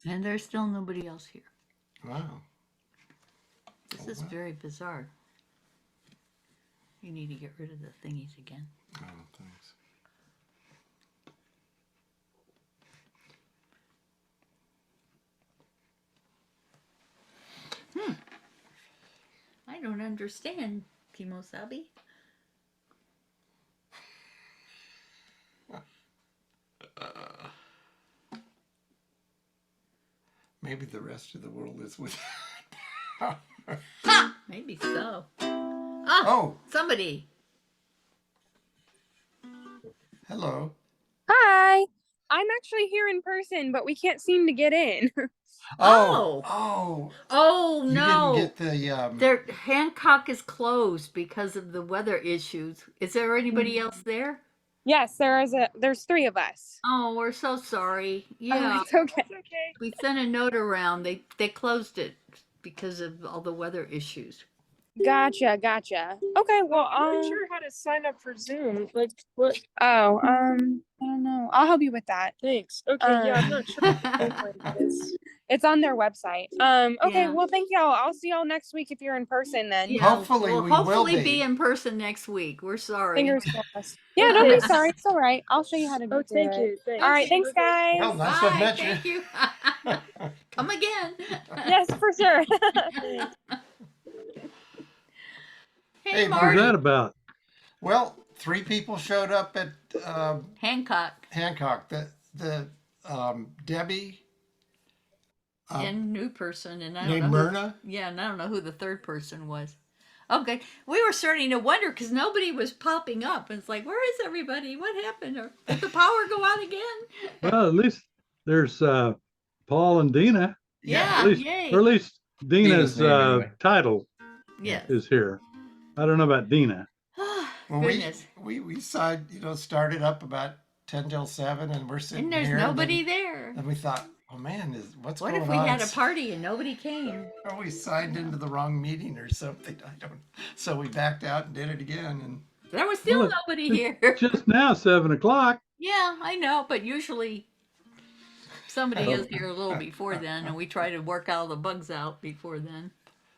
And there's still nobody else here. Wow. This Oh, is wow. very bizarre. You need to get rid of the thingies again. Oh, thanks. I don't understand, Kimosabi. Maybe the rest of the world is with. Maybe so. Ah, Oh, somebody. hello. Hi. I'm actually here in person, but we can't seem to get in. Oh, Oh. oh. Oh You no. didn't get the. Their Hancock is closed because of the weather issues. Is there anybody else there? Yes, there's 3 of us. Oh, we're so sorry. Oh, Yeah, it's okay. It's okay. we sent a note around. They closed it because of all the weather issues. Gotcha. Okay, well, I'm not sure how to sign up for Zoom. Like, what? Oh, I don't know. I'll help you with that. Thanks. Okay, yeah, I'm not sure what it is. It's on their website. Okay, Yeah. well, thank y'all. I'll see y'all next week if you're in person then. Yeah, Hopefully we'll we will hopefully be. in person next week. We're sorry. Fingers crossed. Yeah, don't be sorry. It's all right. I'll show you how to do Oh, it. thank you. Thanks. All right, thanks, Okay. guys. Well, nice to have Bye. met you. Thank you. Come again. Yes, for sure. Hey, Hey, What's Marty. that about? Well, 3 people showed up at Hancock Hancock. The Debbie and new person, and I don't named know. Myrna. Yeah, and I don't know who the third person was. Okay, we were starting to wonder because nobody was popping up. It's like, where is everybody? What happened? Or did the power go out again? Well, at least there's Paul and Deana. Yeah, At least, yay. or at least Deana's Deana's name, anyway. title Yes. is here. I don't know about Deana. Well, Goodness. we started up about 10 till 7, and we're sitting And there's here. nobody there. And we thought, oh man, what's What going if on? we had a party and nobody came? Or we signed into the wrong meeting or something. I don't. So we backed out and did it again. And There was still Well, nobody it's here. just now 7:00. Yeah, I know, but usually somebody is here a little before then, and we try to work all the bugs out before then.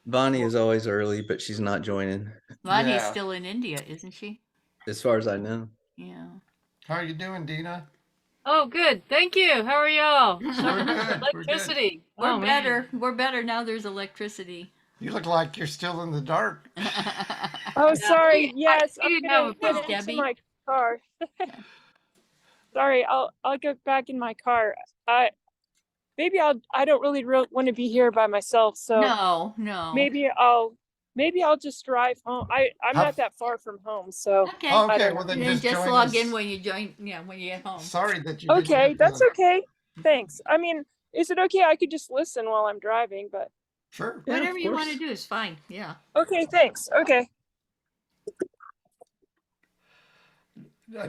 Bonnie is always early, but she's not joining, Lonnie's Yeah. still in India, isn't she? as far as I know. Yeah. how are you doing, Deana? Oh, good. Thank you. How are y'all? We're good. We're good. Electricity. We're Oh, better. man. We're better now. There's electricity. You look like you're still in the dark. Oh, sorry. Yes, I didn't have a get phone. into Debbie. my car. Sorry, I'll get back in my car. I don't really want to be here by myself, so No. maybe I'll just drive home. I'm How- not that far from home, so Okay. Oh, I okay, don't well know. then And then just join log us. in when you join. Yeah, when you get home. Sorry that you. didn't Okay, get that's the- okay. Thanks. I mean, is it okay? I could just listen while I'm driving, but Sure. Yeah, of Whatever you want to course. do is fine. Yeah. okay, thanks. Okay.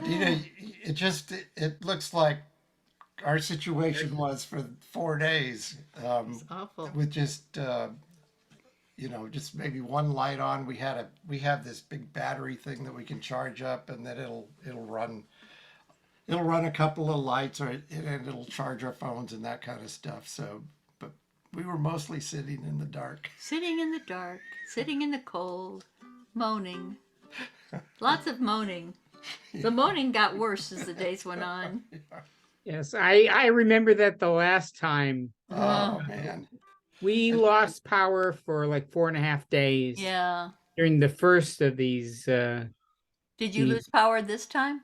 Deana, it looks like our situation was for 4 days. It's awful. With just just maybe one light on. We have this big battery thing that we can charge up, and then it'll run a couple of lights, and it'll charge our phones and that kind of stuff. So, but we were mostly sitting in the dark. Sitting in the dark, sitting in the cold, moaning. Lots of moaning. The moaning got worse as the days went on. Yes, I remember that the last time Oh man. we lost power for like 4.5 days Yeah. during the first of these Did you lose power this time?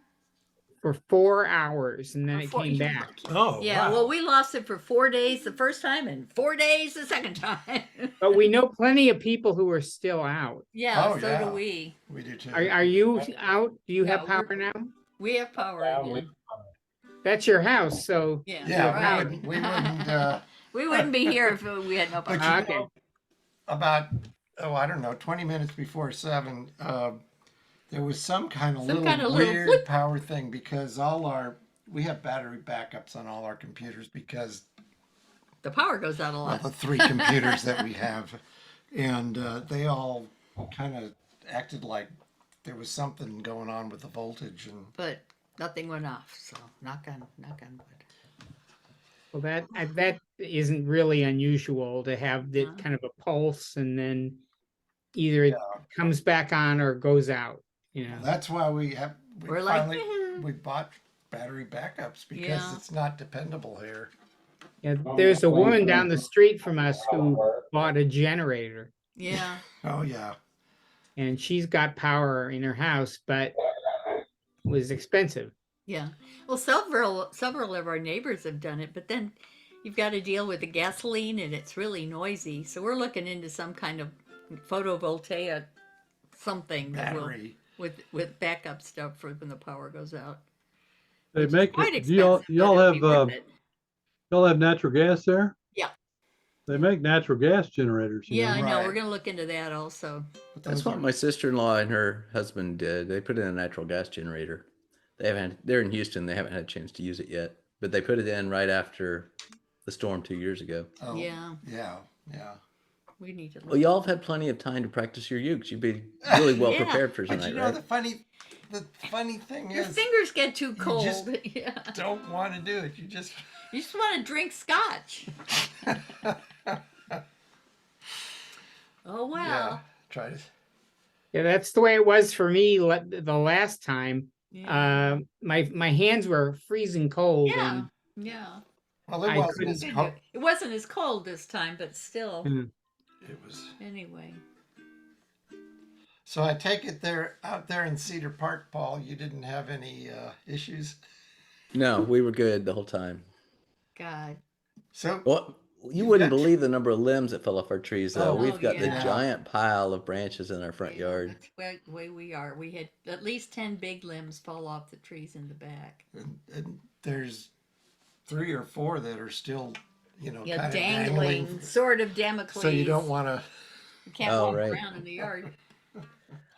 for 4 hours, and then it For- came back. Oh Yeah, wow. well, we lost it for 4 days the first time and 4 days the second time. But we know plenty of people who are still out. Yeah, Oh, so yeah. do we. We do too. Are you out? Do you Yeah, have power now? We have power again. That's your house, so Yeah, Yeah, right. we wouldn't. We wouldn't be here if we had no But power. you know, about I don't know, 20 minutes before 7, there was some kind of little weird flip. power thing because we have battery backups on all our computers because The power goes out a lot. the 3 computers that we have, and they all kind of acted like there was something going on with the voltage, and But nothing went off, so knock on wood. Well, that isn't really unusual to have the No. kind of a pulse and then either it comes back on or goes out, you know. Well, that's why we We're like, finally we bought battery backups because Yeah. it's not dependable here. Yeah, there's a woman down the street from us who bought a generator yeah. Oh yeah. and she's got power in her house, but it was expensive. Yeah. Well, several of our neighbors have done it, but then you've got to deal with the gasoline and it's really noisy. So we're looking into some kind of photovoltaic something that will, Battery. with backup stuff for when the power goes out. They Which is make quite it. Do y'all, expensive, but y'all it'll be have worth it. y'all have natural gas there? Yeah. They make natural gas generators. you Yeah, know? I know. Right. We're gonna look into that also. But That's those what are- my sister-in-law and her husband did. They put in a natural gas generator. They're in Houston. They haven't had a chance to use it yet, but they put it in right after the storm 2 years ago. Oh, Yeah. yeah. Yeah. We need to look. Well, y'all have had plenty of time to practice your ukes. You'd be really well Yeah. prepared for But tonight, you know right? the funny thing Your is, fingers get too cold. just- Yeah. don't want to do it. You just You just want to drink scotch. Oh wow. yeah. Try to. Yeah, that's the way it was for me the last time. Yeah. My hands were freezing cold Yeah. and Yeah. Well, it I wasn't couldn't as It, cold. it wasn't as cold this time, but still. Mm. It was. Anyway. So I take it out there in Cedar Park, Paul. You didn't have any issues. No, we were good the whole time. God. So Well, you You've wouldn't got- believe the number of limbs that fell off our trees, though. Oh, We've got the yeah. giant pile of branches in our front Yeah, yard. That's the way we are. We had at least 10 big limbs fall off the trees in the back. and there's 3 or 4 that are still, Yeah, kind of dangling, sort of Damocles. So you don't want to. You can't Oh, walk right. around in the yard.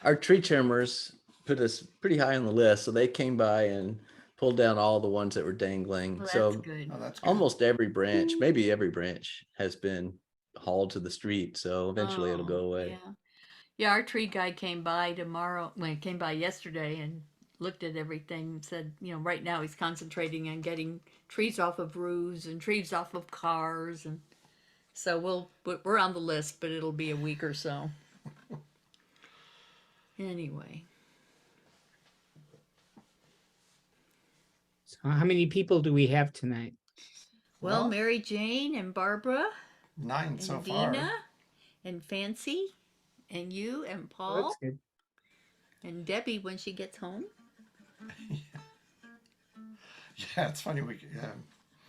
Our tree trimmers put us pretty high on the list, so they came by and pulled down all the ones that were dangling. Well, that's so good. Oh, that's good. almost every branch, maybe every branch, has been hauled to the street. So eventually it'll go Oh, away. Yeah. Yeah, our tree guy came by came by yesterday and looked at everything and said, right now he's concentrating on getting trees off of roofs and trees off of cars. And so we're on the list, but it'll be a week or so. Anyway. so how many people do we have tonight? Well, Well, Mary Jane and Barbara 9 and so Deana far. and Fancy and you and Oh, Paul that's good. and Debbie when she gets home. Yeah, it's funny. We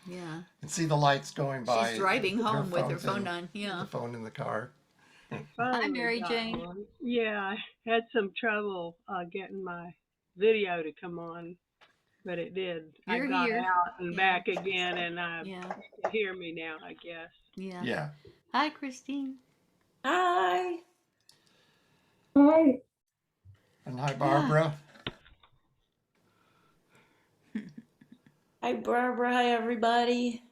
Yeah. can see the lights going by. She's driving home with her phone's phone in- on. Yeah. The phone in the car. Hi, Mary got Jane. one. Yeah, I had some trouble getting my video to come on, but it did. You're I got here. out and Yeah. back again, and Yeah. you can hear me now, I guess. Yeah. Yeah. Hi, Christine. Hi. And hi, Barbara. Hi, Barbara. Hi, everybody.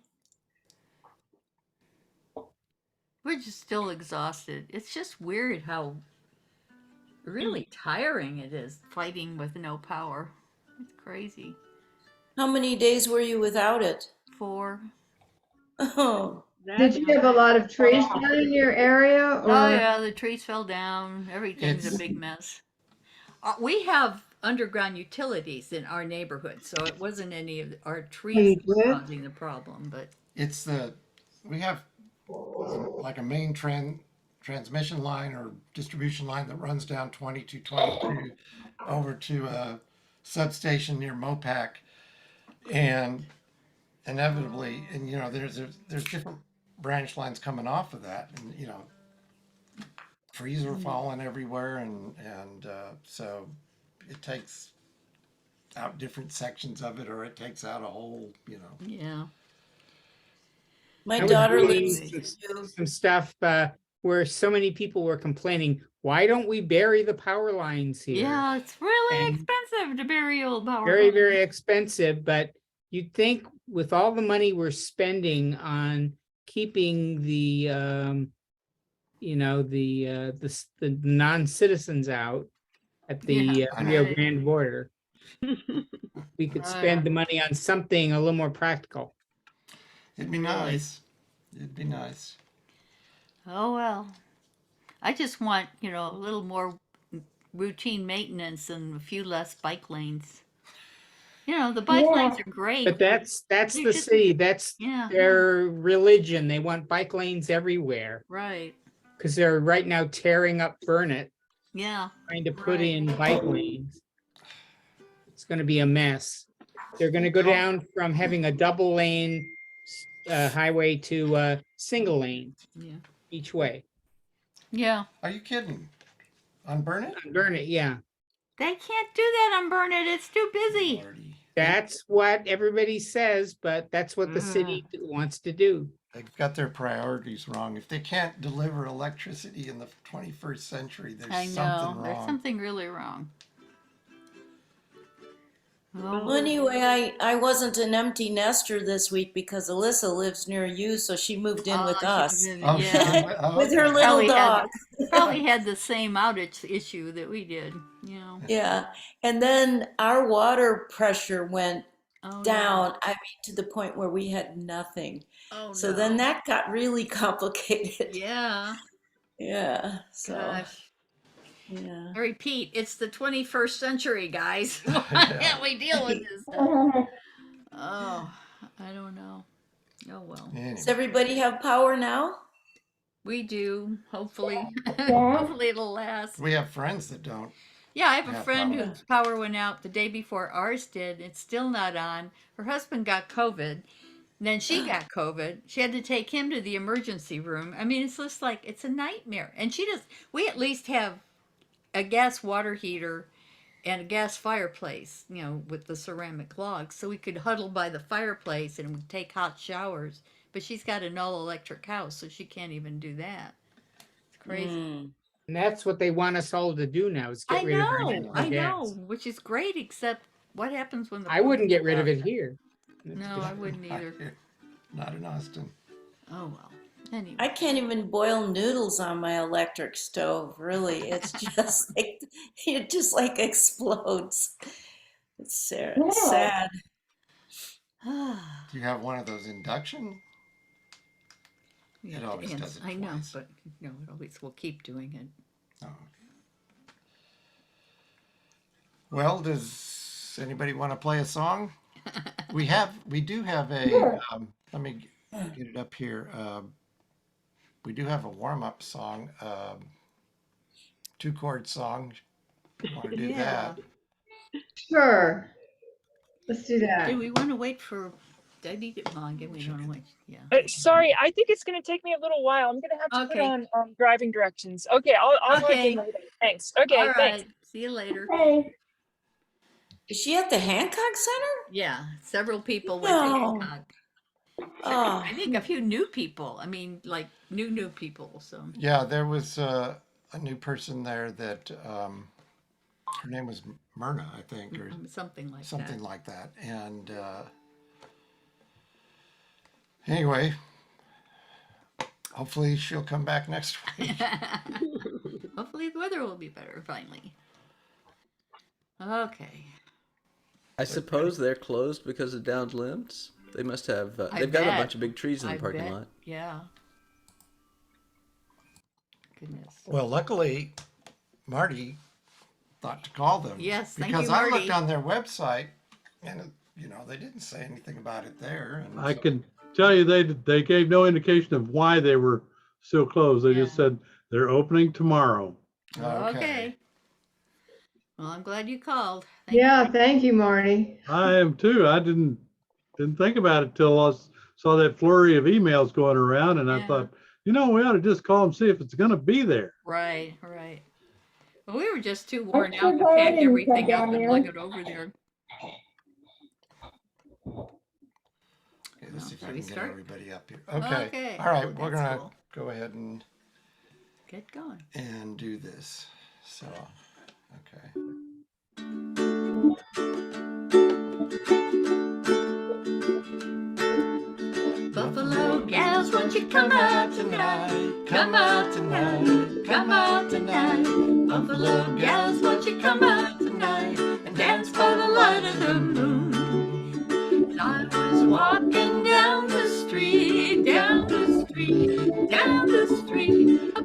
We're just still exhausted. It's just weird how really tiring it is fighting with no power. It's crazy. How many days were you without it? 4. Oh, That's Did you have a lot of trees down in your area? Or? Oh yeah, the trees fell down. Everything's a It's- big mess. We have underground utilities in our neighborhood, so it wasn't any of our trees that were good. causing the problem. But It's we have like a main transmission line or distribution line that runs down 2222 over to a substation near Mopac, and inevitably, and there's different branch lines coming off of that, and trees are falling everywhere, and so it takes out different sections of it, or it takes out a whole, yeah, my I was daughter reading lives. some stuff where so many people were complaining, why don't we bury the power lines here? yeah, it's really And- expensive to bury old power. Very, lines. very expensive, but you'd think with all the money we're spending on keeping the non-citizens out at the Yeah, Rio right. Grande border, we could spend the money on something a little more practical. It'd be nice. It'd be nice. Oh well. I just want, a little more routine maintenance and a few less bike lanes. The bike lanes are great. But that's They're the just- city. That's Yeah. their religion. They want bike lanes everywhere Right. because they're right now tearing up Burnett, Yeah. trying to put Right. in bike lanes. It's going to be a mess. They're going to go down from having a double lane highway to single lane Yeah. each way. Yeah. Are you kidding? On Burnett? On Burnett, yeah. They can't do that on Burnett. It's too busy. Lordy. That's what everybody says, but that's what the city wants to do. They've got their priorities wrong. If they can't deliver electricity in the 21st century, there's I know. something There's wrong. something really wrong. Well, anyway, I wasn't an empty nester this week because Alyssa lives near you, so she moved in with she us. did it, Oh, yeah. oh, With her okay. little Probably dog. Probably had the same outage issue that we did. Yeah. And then our water pressure went Oh, down, I mean, to the point where we had nothing. No. Oh, So no. then that got really complicated. Yeah. Yeah. So, Gosh. yeah. I repeat, it's the 21st century, guys. Why can't we deal with this stuff? Oh, I don't know. Oh, well. Anyway. Does everybody have power now? We do, hopefully. Hopefully it'll last. We have friends that don't. Yeah, I have a Yeah, friend power. whose power went out the day before ours did. It's still not on. Her husband got COVID. Then she got COVID. She had to take him to the emergency room. I mean, it's just like, it's a nightmare. And we at least have a gas water heater and a gas fireplace, with the ceramic logs. So we could huddle by the fireplace and we'd take hot showers. But she's got an all electric house, so she can't even do that. It's crazy. Mm. And that's what they want us all to do now is get I rid of our know, natural I gas. know, which is great, except what happens when the I wouldn't get goes rid of out? it here. No, I wouldn't either. Not in Austin. Oh well. Anyway. I can't even boil noodles on my electric stove, really. It's just like, it just like explodes. It's sad. Sad. Do you have one of those induction? Yeah, It always does it I know, twice. but it always will keep doing it. Oh, okay. Well, does anybody want to play a song? We do have a, let me get it up here. We do have a warm-up song, 2-chord song. Want to do Yeah. that? Sure. Let's do that. Do we want to wait for? I need it. Well, again, we don't want to wait. Yeah. Sorry, I think it's going to take me a little while. I'm going to have to Okay. put on driving directions. Okay, I'll log Okay. in later. Thanks. Okay, All thanks. right. See you later. Is she at the Hancock Center? Yeah. Several people went No. to Hancock. Oh, I think a few new people. I mean, like new people. So. Yeah, there was a new person there that, her name was Myrna, I think, or Something like something that. like that. And anyway, hopefully she'll come back next week. Hopefully the weather will be better finally. Okay. I suppose they're closed because of downed limbs. They must have. I They've got a bet. bunch of big trees in the I parking bet. lot. Yeah. Goodness. Well, luckily, Marty thought to call them. Yes, thank because you, I Marty. looked on their website, and they didn't say anything about it there. And I so- can tell you they gave no indication of why they were still closed. They just Yeah. said they're opening tomorrow. Okay. Well, I'm glad you called. Thank you. Yeah, thank you, Marty. I am too. I didn't think about it till I saw that flurry of emails going around, and I Yeah. thought, we ought to just call and see if it's going to be there. Right. Well, we were just too worn out to pack everything up and lug it over there. Okay, let's see if Shall I we can get start? everybody up here. Okay. Okay. All right, Oh, we're that's gonna cool. go ahead and Get going. do this. So, okay. Buffalo gals, won't you come out tonight? Come out tonight. Come out tonight. Buffalo gals, won't you come out tonight and dance by the light of the moon? I was walking down the street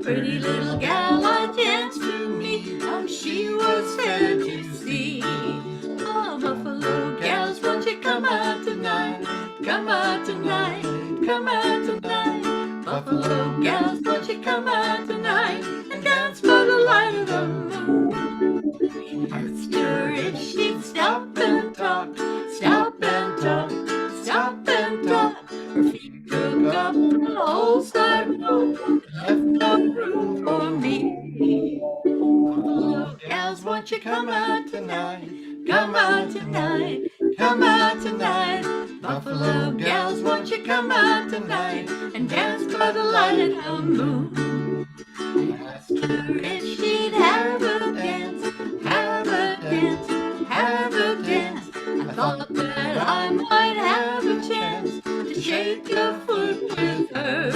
Pretty little gal I danced to meet, how she was fair to see. Oh, buffalo gals, won't you come out tonight? Come out tonight, come out tonight. Buffalo gals, won't you come out tonight and dance by the light of the moon? I asked her if she'd stop and talk, stop and talk, stop and talk. Her feet took up the whole sidewalk, left no room for me. Buffalo gals, won't you come out tonight? Come out tonight, come out tonight. Buffalo gals, won't you come out tonight and dance by the light of the moon? I asked her if she'd have a dance, have a dance, have a dance. I thought that I might have a chance to shake a foot with her.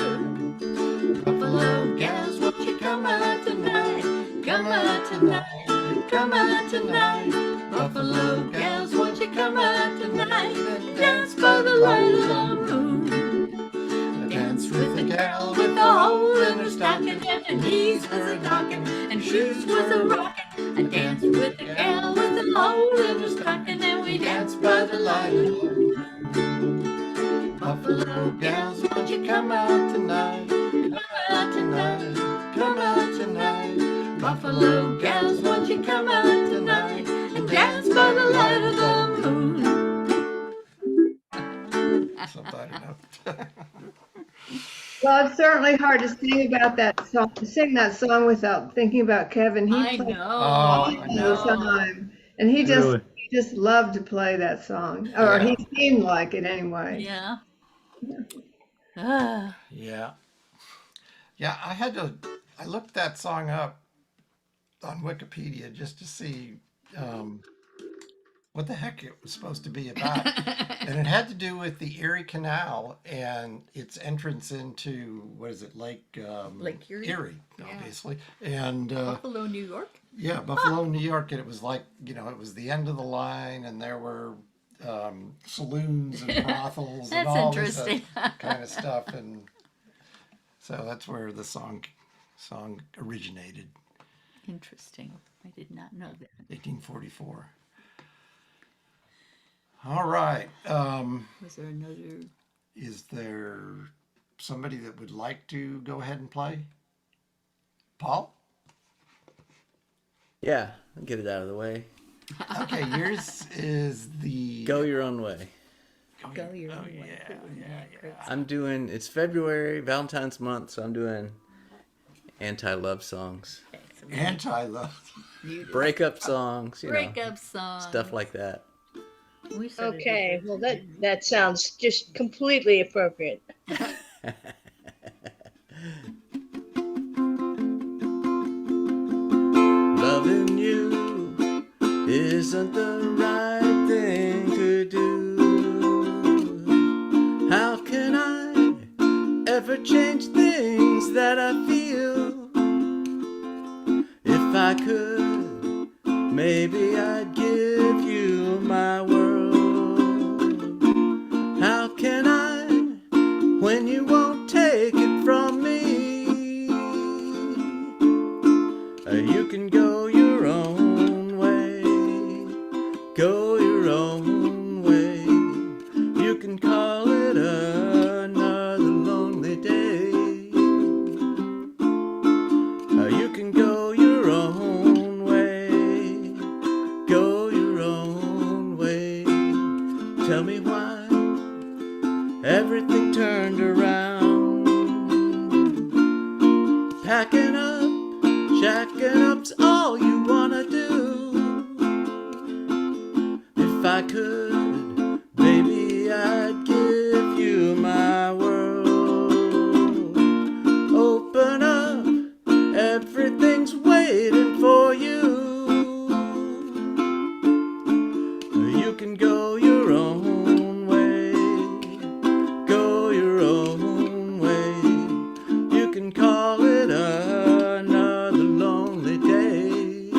Buffalo gals, won't you come out tonight? Come out tonight, come out tonight. Buffalo gals, won't you come out tonight and dance by the light of the moon? I danced with a gal with a hole in her stocking, and her knees was a knocking, and shoes was a rocking. I danced with a gal with a hole in her stocking, and we danced by the light of the moon. Buffalo gals, won't you come out tonight? Come out tonight, come out tonight. Buffalo gals, won't you come out tonight and dance by the light of the moon? Somebody know. Well, it's certainly hard to sing about that song, sing that song without thinking about Kevin. He I played know. I all the know. time, and he Really? just loved to play that song, or Yeah. he seemed like it anyway. Yeah. Ah. Yeah. Yeah, I looked that song up on Wikipedia just to see what the heck it was supposed to be about. And it had to do with the Erie Canal and its entrance into, what is it, Lake Erie? Erie, Yeah. obviously. And Buffalo, New York. yeah, Buffalo, New York. And it was like, it was the end of the line, and there were saloons and brothels and That's all interesting. this kind of stuff. And so that's where the song originated, Interesting. I did not know that. 1844. All right. Was there another? Is there somebody that would like to go ahead and play? Paul? Yeah, I'll get it out of the way. Okay, yours is the Go your own way. Go your own way. I'm doing, it's February, Valentine's month, so I'm doing anti-love songs, anti-love. breakup songs, Breakup song. stuff like that. We said it Okay, different. well that sounds just completely appropriate. Loving you isn't the right thing to do. How can I ever change things that I feel? If I could, maybe I'd give you my world. How can I, when you won't take it from me? You can go your own way, go your own way. You can call it another lonely day. You can go your own way, go your own way. Tell me why everything turned around. Packing up, shacking up's all you wanna do. If I could, baby, I'd give you my world. Open up, everything's waiting for you. You can go your own way, go your own way. You can call it another lonely day.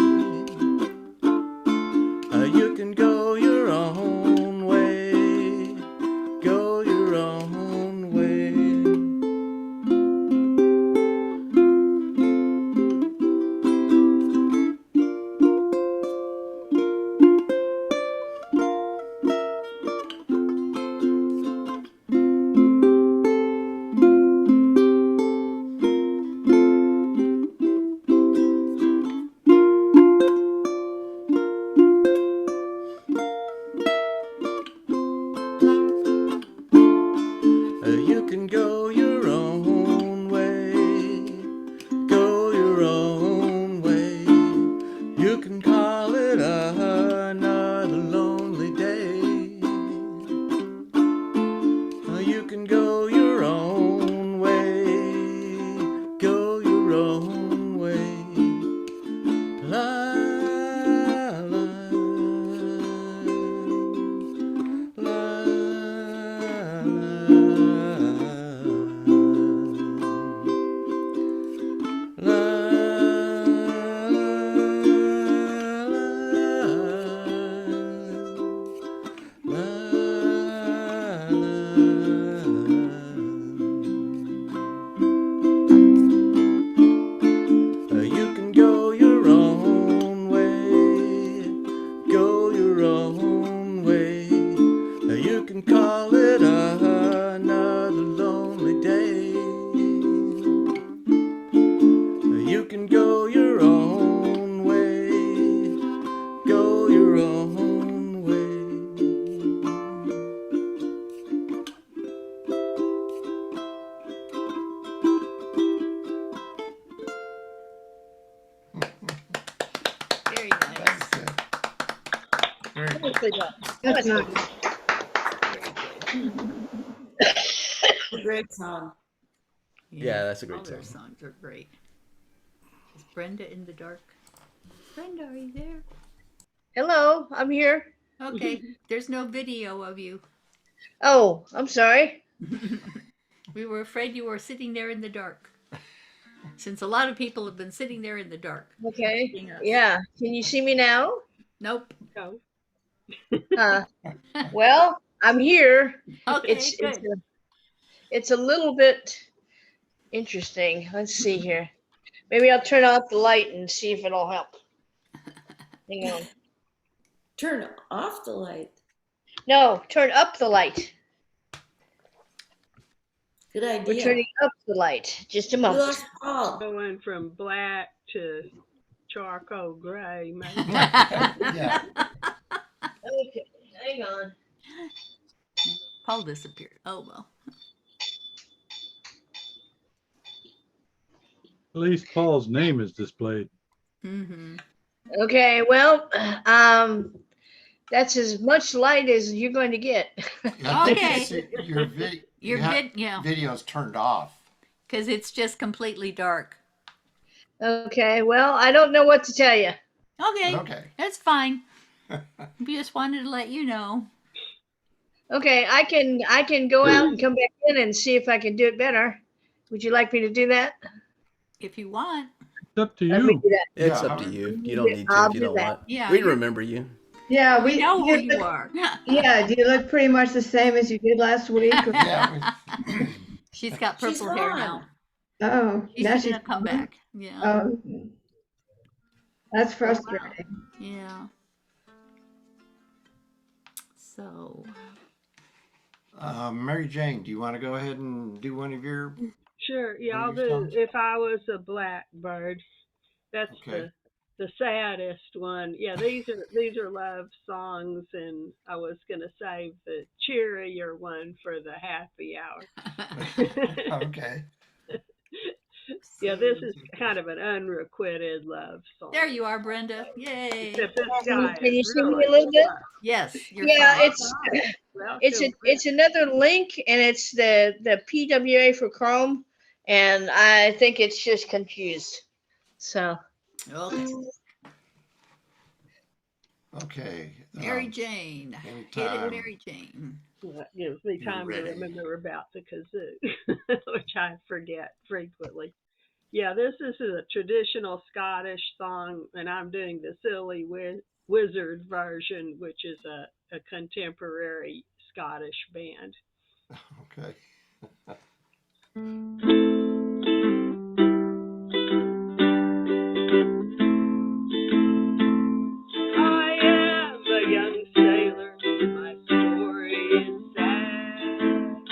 can go your own way. Go your own way. You can call it another lonely day. You can go your own way. Go your own way. La la la You can go your own way. Go your own way. You can call it another lonely day. You can go your own way. Go your own way. Very nice. That's good. Very good. Nicely done. That's Nicely nice. Great song. Yeah, that's a great All their song. songs are great. Is Brenda in the dark? Brenda, are you there? Hello, I'm here. Okay, there's no video of you. Oh, I'm sorry. We were afraid you were sitting there in the dark. Since a lot of people have been sitting there in the dark. Okay. Seeing us. Yeah. Can you see me now? Nope. No. Well, I'm here. Okay, It's good. it's a little bit interesting. Let's see here. Maybe I'll turn off the light and see if it'll help. Hang on. Turn off the light. No, turn up the light. Good We're idea. turning up the light. Just a We moment. lost Paul. Going from black to charcoal gray, maybe. Yeah. Okay, hang on. Paul disappeared. Oh well. At least Paul's name is displayed. Mm-hmm. Okay, well, that's as much light as you're going to get. I think Okay. it's your Yeah, video's turned off. because it's just completely dark. Okay, well, I don't know what to tell you. Okay, Okay. that's fine. We just wanted to let you know. Okay, I can go out and come back in and see if I can do it better. Would you like me to do that? If you want. It's up to Let me you. do that. It's Yeah, up to you. You don't need to I'll if you do don't that. want. Yeah, We you're- remember you. Yeah, We know who you look, are. yeah, do you look pretty much the same as you did last week? Yeah. She's got She's purple hair gone. now. Oh, She's now gonna come gone? back. Yeah. Oh, okay. That's frustrating. Yeah. So, Mary Jane, do you want to go ahead and do one of your? Sure, yeah, One I'll of your do songs? If I Was a Blackbird. That's Okay. the saddest one. Yeah, these are love songs, and I was gonna save the cheerier one for the happy hour. Okay. Yeah, this is kind of an unrequited love song. there you are, Brenda. Yay. Except this guy Can you is see me really a little bit? fun. Yes, you're Yeah, fine. Well, it's another link, and it's the PWA for Chrome, and I think it's just confused. So Okay. Okay. Mary Jane. Hit it, anytime. Mary Jane. That gives me You're time to ready. remember about the kazoo, which I forget frequently. Yeah, this is a traditional Scottish song, and I'm doing the Silly Wizard version, which is a contemporary Scottish band. Okay. I am a young sailor, my story is sad.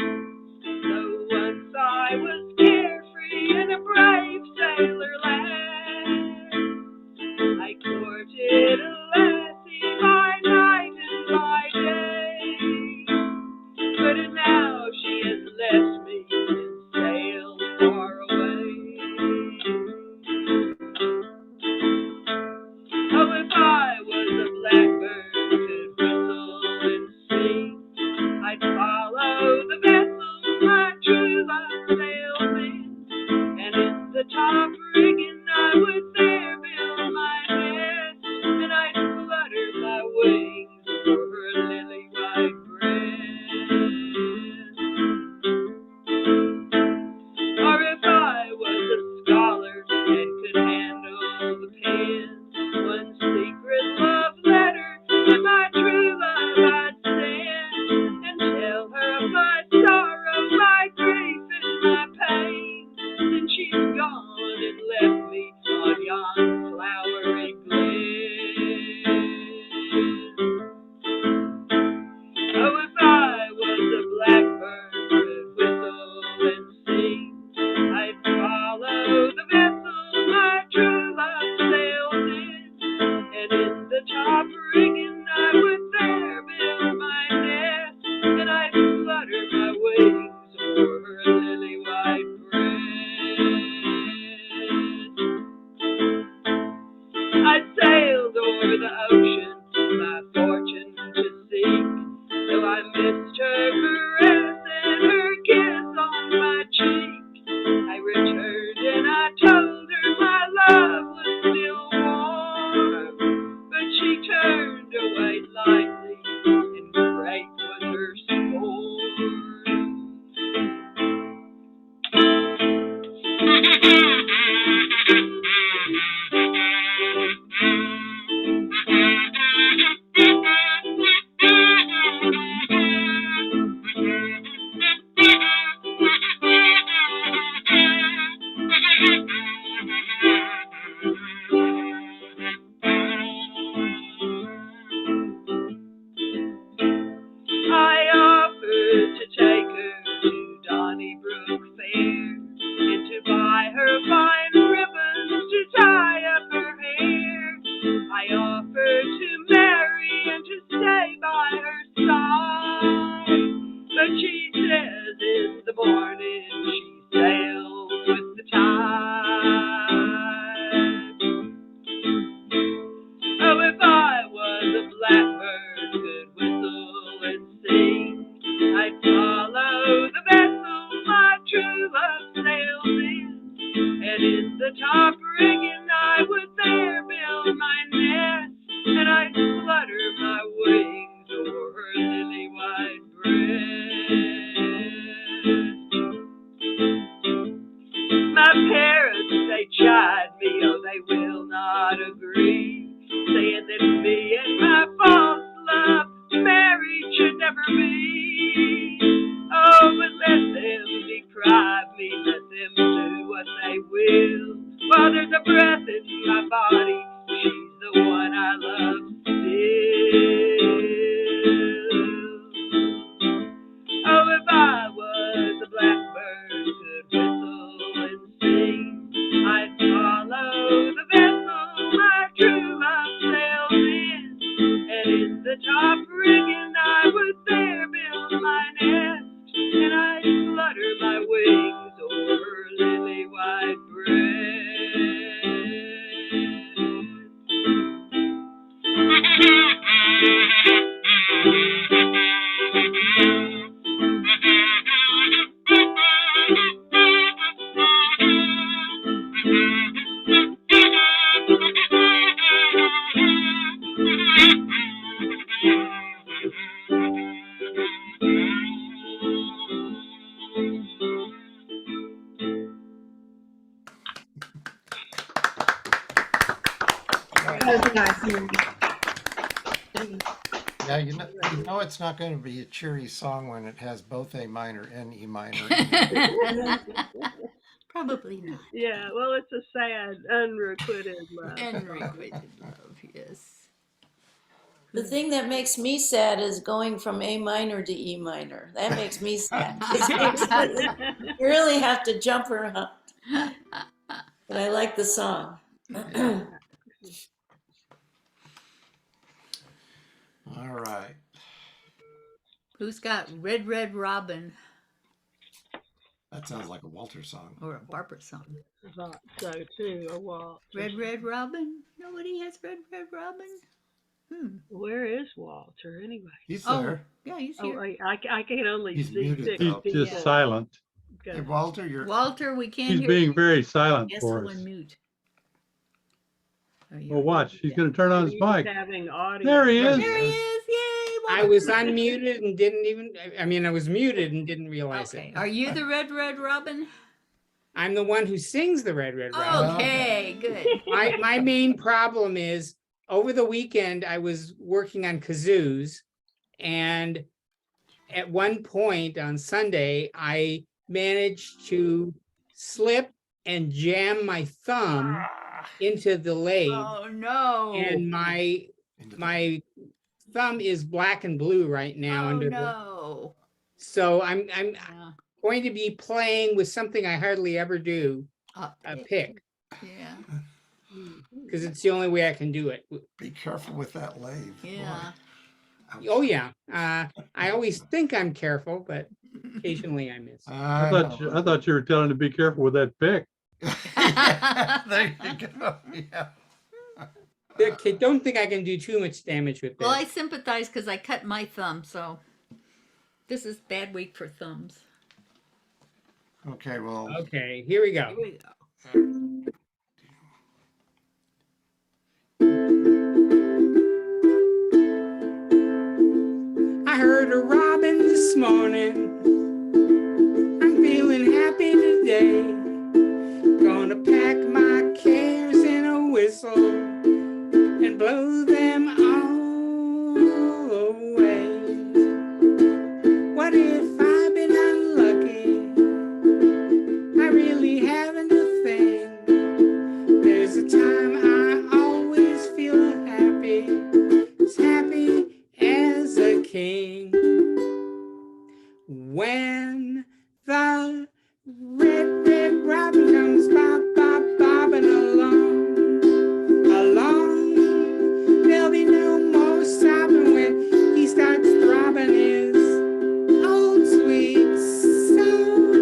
So once I was carefree and a brave sailor lad. I courted a lassie by night and by day, but now she has left me morning she sails with the tide. Oh, if I was a blackbird, could whistle and sing, I'd follow the vessel my true love sails in, and in the top rigging I would there build my nest, and I'd flutter my wings o'er her lily-white breast. My parents, they chide me, oh, they will not agree, saying that me and my false love married should never be. Oh, but let them deprive me, let them do what they will. While there's a breath in my body, she's the one I love still. Oh, if I was a blackbird, could whistle and sing, I'd follow the vessel my true love sails in, and in the top rigging I would there build my nest, and I'd flutter my wings over her lily-white That was nice. Yeah, you know it's not going to be a cheery song when it has both A minor and E minor. Probably not. Yeah, well, it's a sad, unrequited love. Unrequited love, yes. The thing that makes me sad is going from A minor to E minor. That makes me sad. You really have to jump around. But I like the song. All right. Who's got Red Red Robin That sounds like a Walter song. or a Barbara song? I thought so too, a Walt. Red Red Robin? Nobody has Red Red Robin? Where is Walter anyway? He's Oh, there. yeah, he's Oh, here. I can only He's see muted, six He's though. people. just silent. Hey, Okay. Walter, you're. Walter, we can't He's hear being you. very silent Yes, for go us. on mute. Oh, Well, watch. He's going to turn on his He's mic. having audio. There he is. There he is! Yay! I Walter. was unmuted and didn't even, I mean, I was muted and didn't realize Okay. it. Are you the Red Red Robin? I'm the one who sings the Red Red Robin. Okay, good. My main problem is over the weekend, I was working on kazoos, and at one point on Sunday, I managed to slip and jam my thumb into the lathe, Oh no! and my thumb is black and blue right now. Oh under no! So I'm Yeah. going to be playing with something I hardly ever do, a pick, Yeah. because it's the only way I can do it. Be careful with that lathe. Yeah. Boy. Oh yeah, I always think I'm careful, but occasionally I miss. I thought you were telling him to be careful with that pick. There you go. Yeah. Okay, don't think I can do too much damage with Well, I this. sympathize because I cut my thumb, so this is bad week for thumbs. Okay, well, Okay, here we go. Here we go. I heard a robin this morning. I'm feeling happy today. Gonna pack my cares in a whistle and blow them all away. What if I've been unlucky? I really haven't a thing. There's a time I always feel happy, as happy as a king. When the red robin comes bobbing along, there'll be no more stopping when he starts throbbing his old sweet song.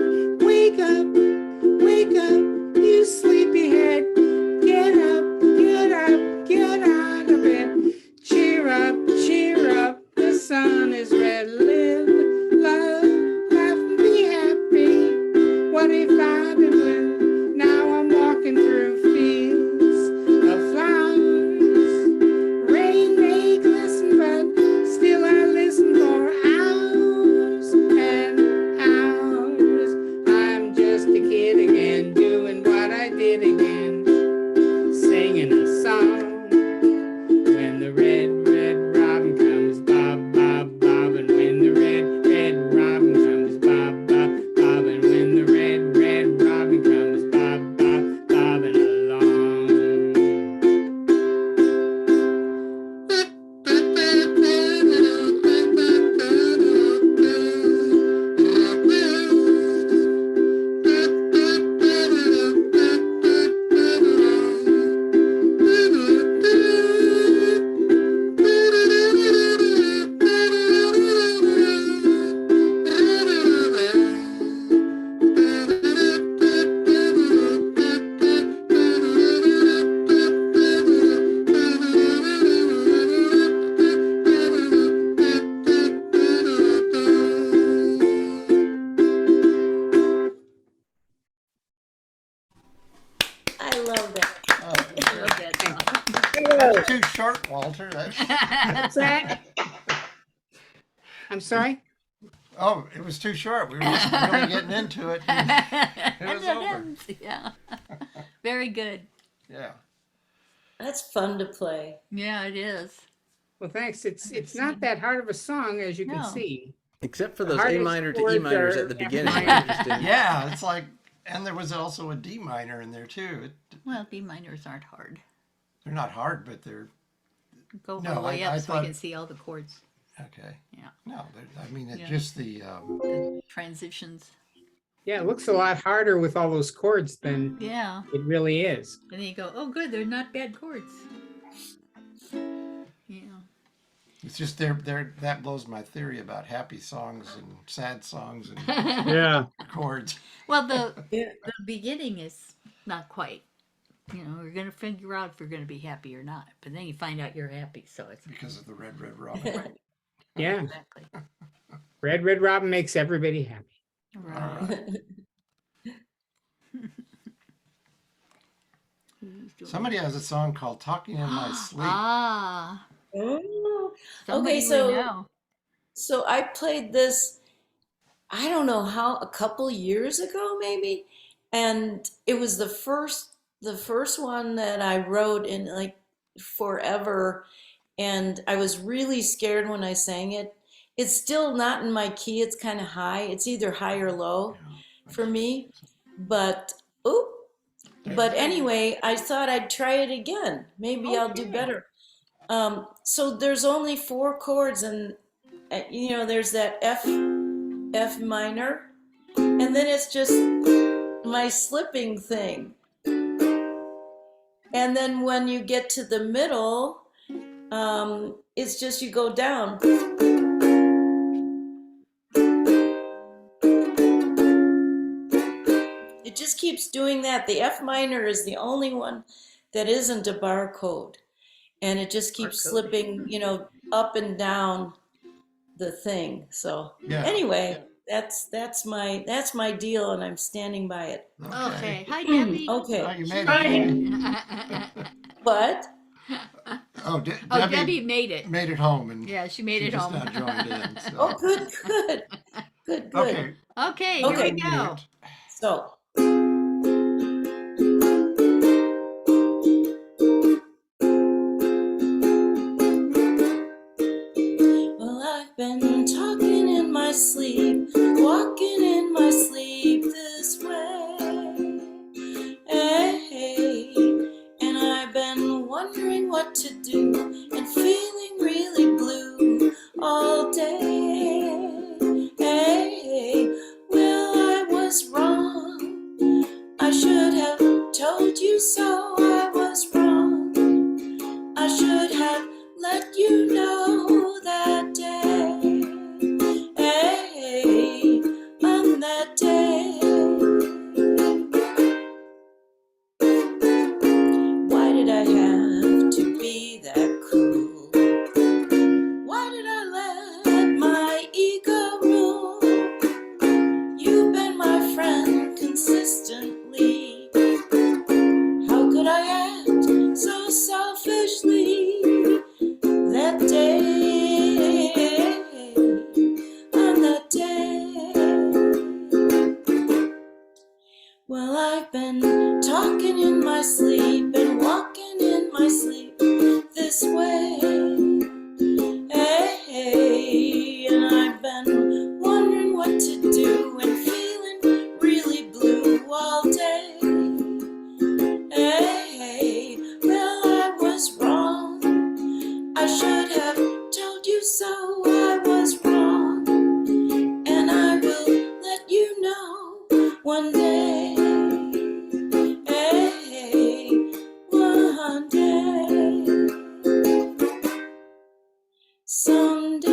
short, Walter. That's, What's that? I'm sorry? oh, it was too short. We were just really getting into it. And it was over. Yeah. Very good. Yeah. That's fun to play. Yeah, it is. Well, thanks. It's not that hard of a song, as you can No. see. Except for The those A hardest minor to E chords minors are at the F beginning. minor. I just didn't- Yeah, it's like, and there was also a D minor in there too. Well, D minors aren't hard. They're not hard, but they're Go all No, the way I up so thought- we can see all the chords. okay. Yeah. No, I mean, it's Yeah. just the, The transitions. Yeah, it looks a lot harder with all those chords than Yeah. it really is. And then you go, oh, good, they're not bad chords. Yeah. it's just that blows my theory about happy songs and sad songs and Yeah. chords. Well, the Yeah. the beginning is not quite. You know, you're gonna figure out if you're gonna be happy or not, but then you find out you're happy, so it's Because of the Red Red Robin. Yeah. exactly Red Red Robin makes everybody happy. right. Who's doing Somebody has a song called "Talking in My Sleep." Ah, Oh, somebody we so know. so I played this, I don't know how, a couple years ago maybe, and it was the first one that I wrote in like forever, and I was really scared when I sang it. It's still not in my key, it's kind of high. It's either high or low for me, but anyway, I thought I'd try it again. Maybe I'll do Okay. better. So there's only 4 chords, and there's that F minor, and then it's just my slipping thing. And then when you get to the middle, it's just you go down. It just keeps doing that. The F minor is the only one that isn't a bar chord. And it just keeps slipping, up and down the thing. So Yeah. anyway, that's my deal, and I'm standing by it. Okay, hi Debbie. Oh, Okay. you made it. What? Oh, Oh, Debbie made it. made it home, and Yeah, she made she it just home. now joined in. So. Oh, good. Okay. Okay, here Okay. we go. So. Well, I've been talking in my sleep, walking in my sleep this way. Hey, and I've been wondering what to do and feeling really blue all day. Hey, well, I was wrong. I should have told you so. I was wrong. I should have let you know that day. Hey, on that day. Why did I have to be that cruel? Why did I let my ego rule? You've been my friend consistently. How could I act so selfishly that day, on that day? Well, I've been talking in my sleep and walking in my sleep this way. Hey, and I've been wondering what to do and feeling really blue all day. Hey, well, I was wrong. I should have told you so. I was wrong, and I will let you know one day. Hey, one day, someday.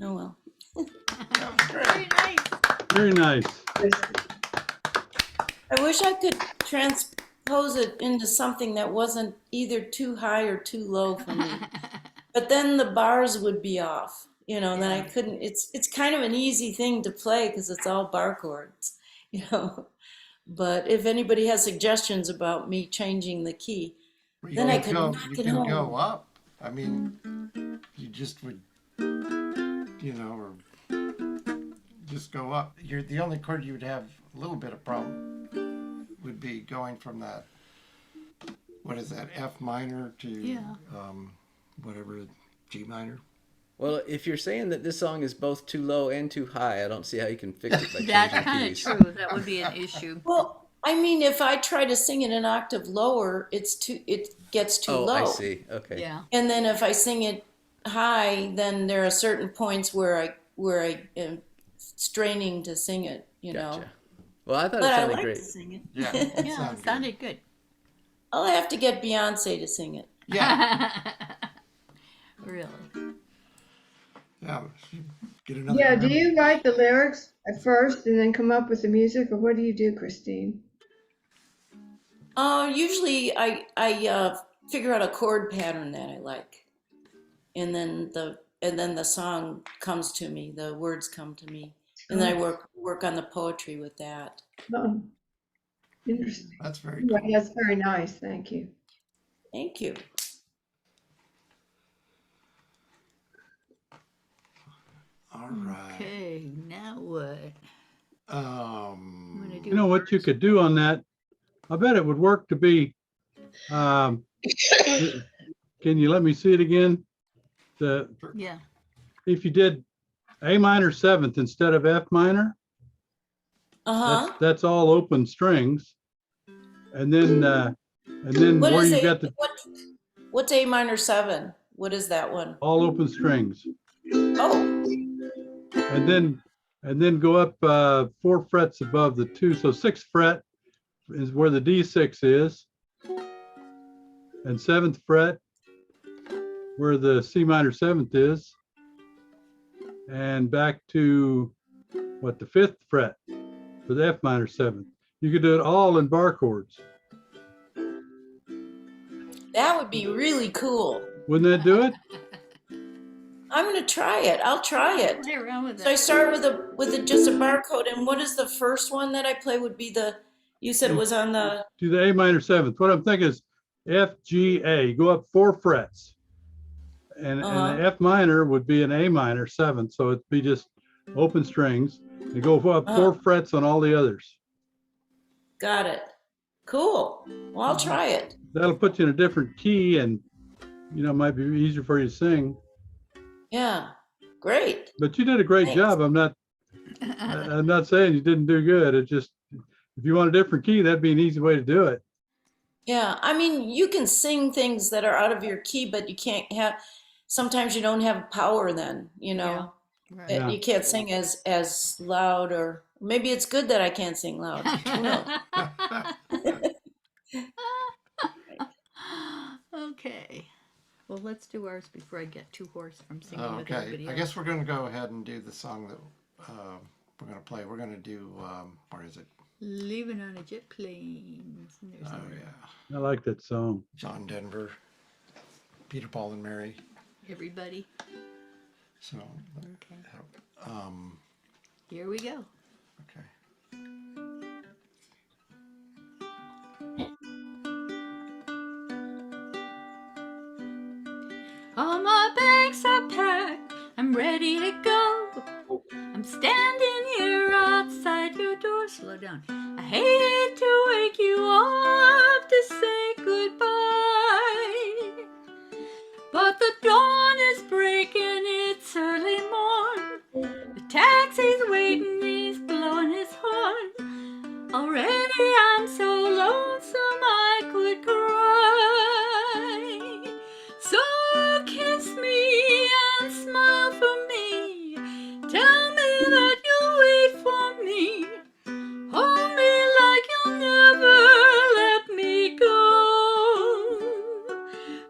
Oh well. That was great. Very nice. Very nice. I wish I could transpose it into something that wasn't either too high or too low for me. But then the bars would be off, and then I couldn't. It's kind of an easy thing to play because it's all bar chords, But if anybody has suggestions about me changing the key, You Then I can could go, knock you it can home. go up. I mean, you just would, or just go up. The only chord you would have a little bit of problem would be going from that, what is that, F minor to whatever, G minor. Well, if you're saying that this song is both too low and too high, I don't see how you can fix it by That's changing kind of keys. true. That would be an issue. Well, I mean, if I try to sing it an octave lower, it gets too low. I see. Okay. Yeah. And then if I sing it high, then there are certain points where I am straining to sing it, you know. Gotcha. Well, I thought But it I sounded like great. to sing it. Yeah, Yeah, it sounded good. I'll have to get Beyonce to sing it. Yeah. Really. Yeah. Get another. Yeah, do member. you write the lyrics at first and then come up with the music, or what do you do, Christine? Usually I figure out a chord pattern that I like, and then the song comes to me, the words come to me, and then I work on the poetry with that. Oh, interesting. That's very Yeah, cool. that's very nice. Thank you. Thank you. All right. Okay, now what? Um, You know what you could do on that? I bet it would work to be, can you let me see it again? Yeah. If you did A minor seventh instead of F minor, that's all open strings. And then What where is you it? got the What's A minor 7? What is that one? all open strings. Oh, And then go up 4 frets above the 2. So 6th fret is where the D6 is. And 7th fret where the C minor 7th is. And back to the 5th fret for the F minor 7th. You could do it all in bar chords. that would be really cool. Wouldn't that do it? I'm gonna try it. I'll try it. Play around with So I it. start with just a barcode, and what is the first one that I play? Would be you said it was on the. Do the A minor 7th. What I'm thinking is F, G, A. Go up 4 frets. And the F minor would be an A minor 7th. So it'd be just open strings. And go up 4 frets on all the others. Got it. Cool. Well, I'll try it. That'll put you in a different key, and it might be easier for you to sing. Yeah. Great. But you did a great Thanks. job. I'm not saying you didn't do good. It just, if you want a different key, that'd be an easy way to do it. Yeah. I mean, you can sing things that are out of your key, but you can't sometimes you don't have power then, Yeah. Right. Yeah. You can't sing as loud, or maybe it's good that I can't sing loud. Who knows? Okay. Well, let's do ours before I get too hoarse from singing with okay. everybody I else. guess we're going to go ahead and do the song that we're going to play. We're going to do, where is it? Leaving on a jet plane. There's Oh, a- yeah. I like that song. John Denver, Peter, Paul, and Mary. Everybody. So, Okay. Here we go. Okay. All my bags are packed, I'm ready to go. I'm standing here outside your door. Slow down. I hate to wake you up to say goodbye, but the dawn is breaking, it's early morn. The taxi's waiting, he's blowing his horn. Already I'm so lonesome I could cry. So kiss me and smile for me. Tell me that you'll wait for me. Hold me like you'll never let me go.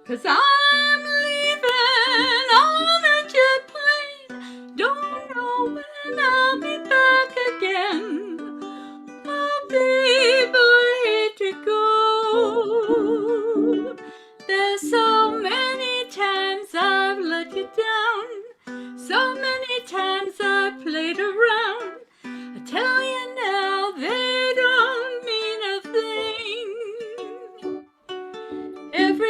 'Cause I'm leaving on a jet plane. Don't know when I'll be back again. Oh, babe, I hate to go. There's so many times I've let you down. So many times I've played around. I tell you now, they don't mean a thing. Every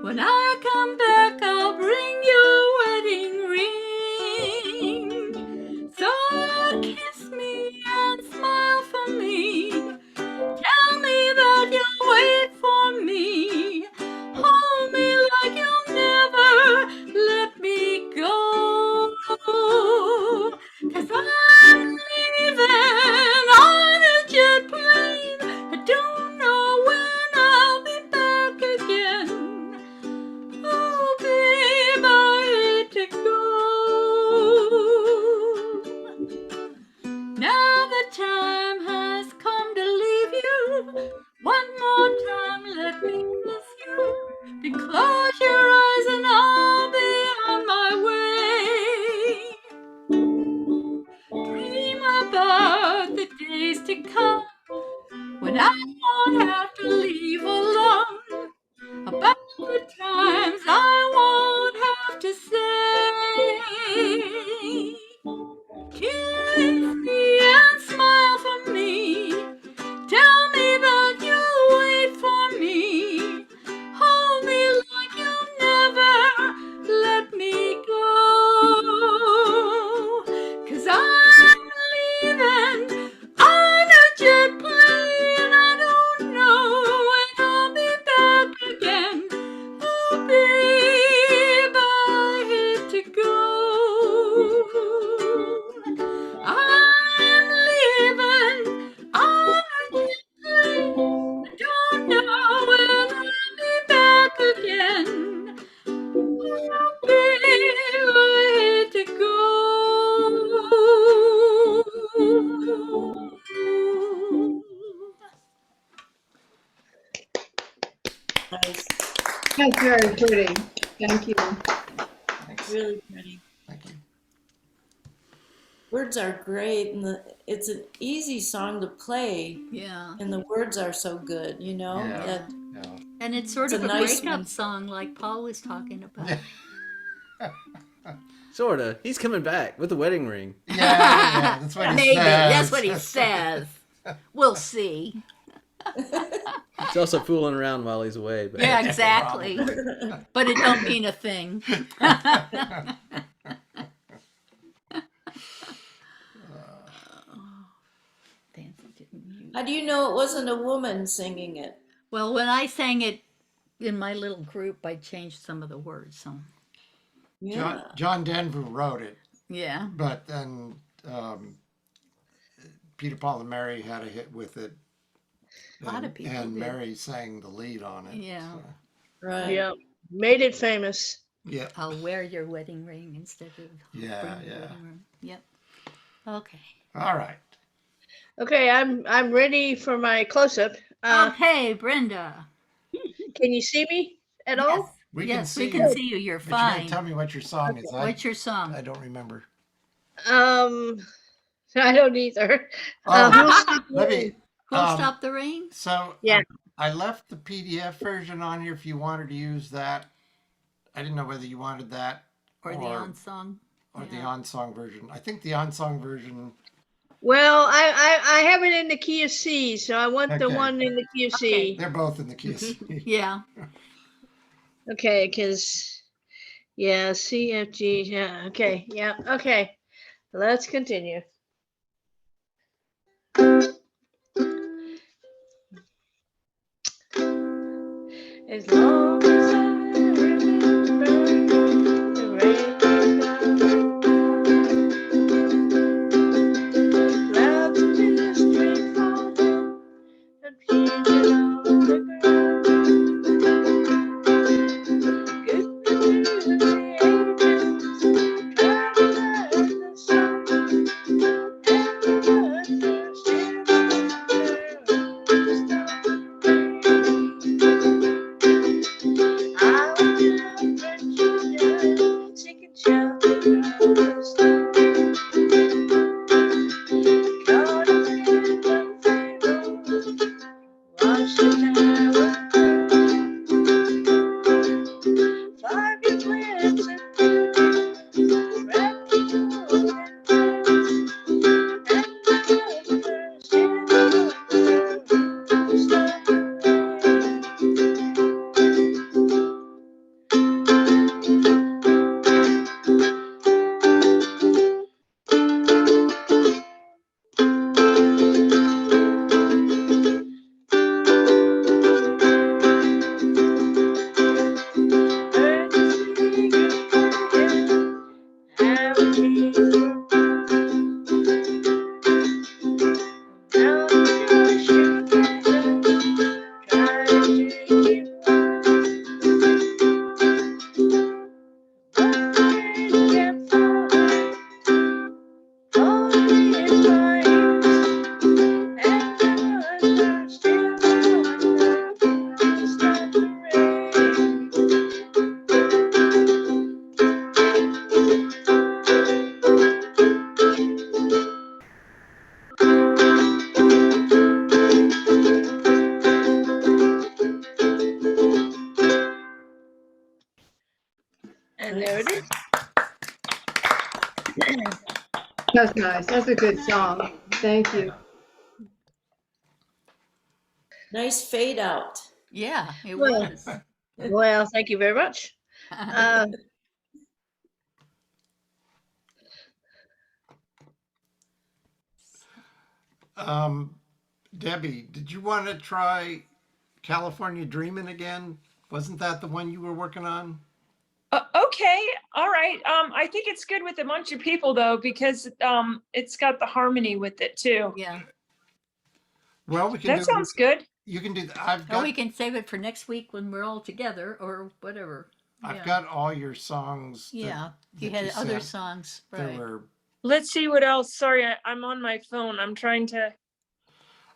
When I come back, I'll bring your wedding ring. So kiss me and smile for me. Tell me that you'll wait for me. Hold me like you'll never let me go. 'Cause I'm leaving on a jet plane. I don't know when I'll be back again. Oh, babe, I hate to go. Now the time has come to leave you. One more time, let me kiss you. Then close your eyes and I'll be on my way. Dream about the days to come when I won't have to leave alone. About the times I won't have to say. Kiss me and smile for me. Tell me that you'll wait for me. Hold me like you'll never let me go. 'Cause I'm leaving on a jet plane. I don't know when I'll be back again. Oh, babe, I hate to go. I'm leaving on a jet plane. I don't know when I'll be back again. Oh, babe, I hate to go. Nice. That's very pretty. Thank you. Thanks. Really pretty. Thank you. Words are great, and it's an easy song to play, Yeah. and the words are so good, you know? Yeah. That- Yeah. And it's sort It's of a a nice breakup one. song like Paul was talking about. Sorta. He's coming back with the wedding ring. Yeah, that's what he Maybe. says. That's what he says. We'll see. He's also fooling around while he's away. But Yeah, exactly. But it don't mean a thing. How do you know it wasn't a woman singing it? Well, when I sang it in my little group, I changed some of the words. So Yeah. John Denver wrote it, yeah. but then Peter, Paul, and Mary had a hit with it. A lot of people And did. Mary sang the lead on it. Yeah. so, Right. Yep. Made it famous. yeah. I'll wear your wedding ring instead of Yeah, bring your yeah. wedding ring. Yep. Okay. All right. Okay, I'm ready for my close up. Okay, Brenda. Can you see me at all? We can Yes, see we can you, see you. You're but you gotta fine. tell me what your song is. What's your song? I don't remember. I don't either. Oh, let me. Who'll stop the rain? So Yeah. I left the PDF version on here if you wanted to use that. I didn't know whether you wanted that Or the on song? or the Yeah. on-song version. I think the on-song version. Well, I have it in the key of C, so I want the Okay. one in the key of C. They're both in the key of C. Yeah. Okay, because yeah, C, F, G, yeah, okay, yeah, okay. Let's continue. As long as I remember the rain clouds in the street fall down and painted on the ground. Goodbye to the angels, traveling in the sun, and the birds are still there on the stone rain. And there it is. That's nice. That's a good song. Thank you. Nice fade out. Yeah, it Well, was. Well, thank you very much. Debbie, did you want to try California Dreamin' again? Wasn't that the one you were working on? Okay, all right. I think it's good with a bunch of people though, because it's got the harmony with it too. Yeah. Well, we can That sounds good. You can do that. I've Or we got can save it for next week when we're all together or whatever. I've Yeah. got all your songs. Yeah. You that had other sent. songs, There right? were Let's see what else. Sorry, I'm on my phone. I'm trying to.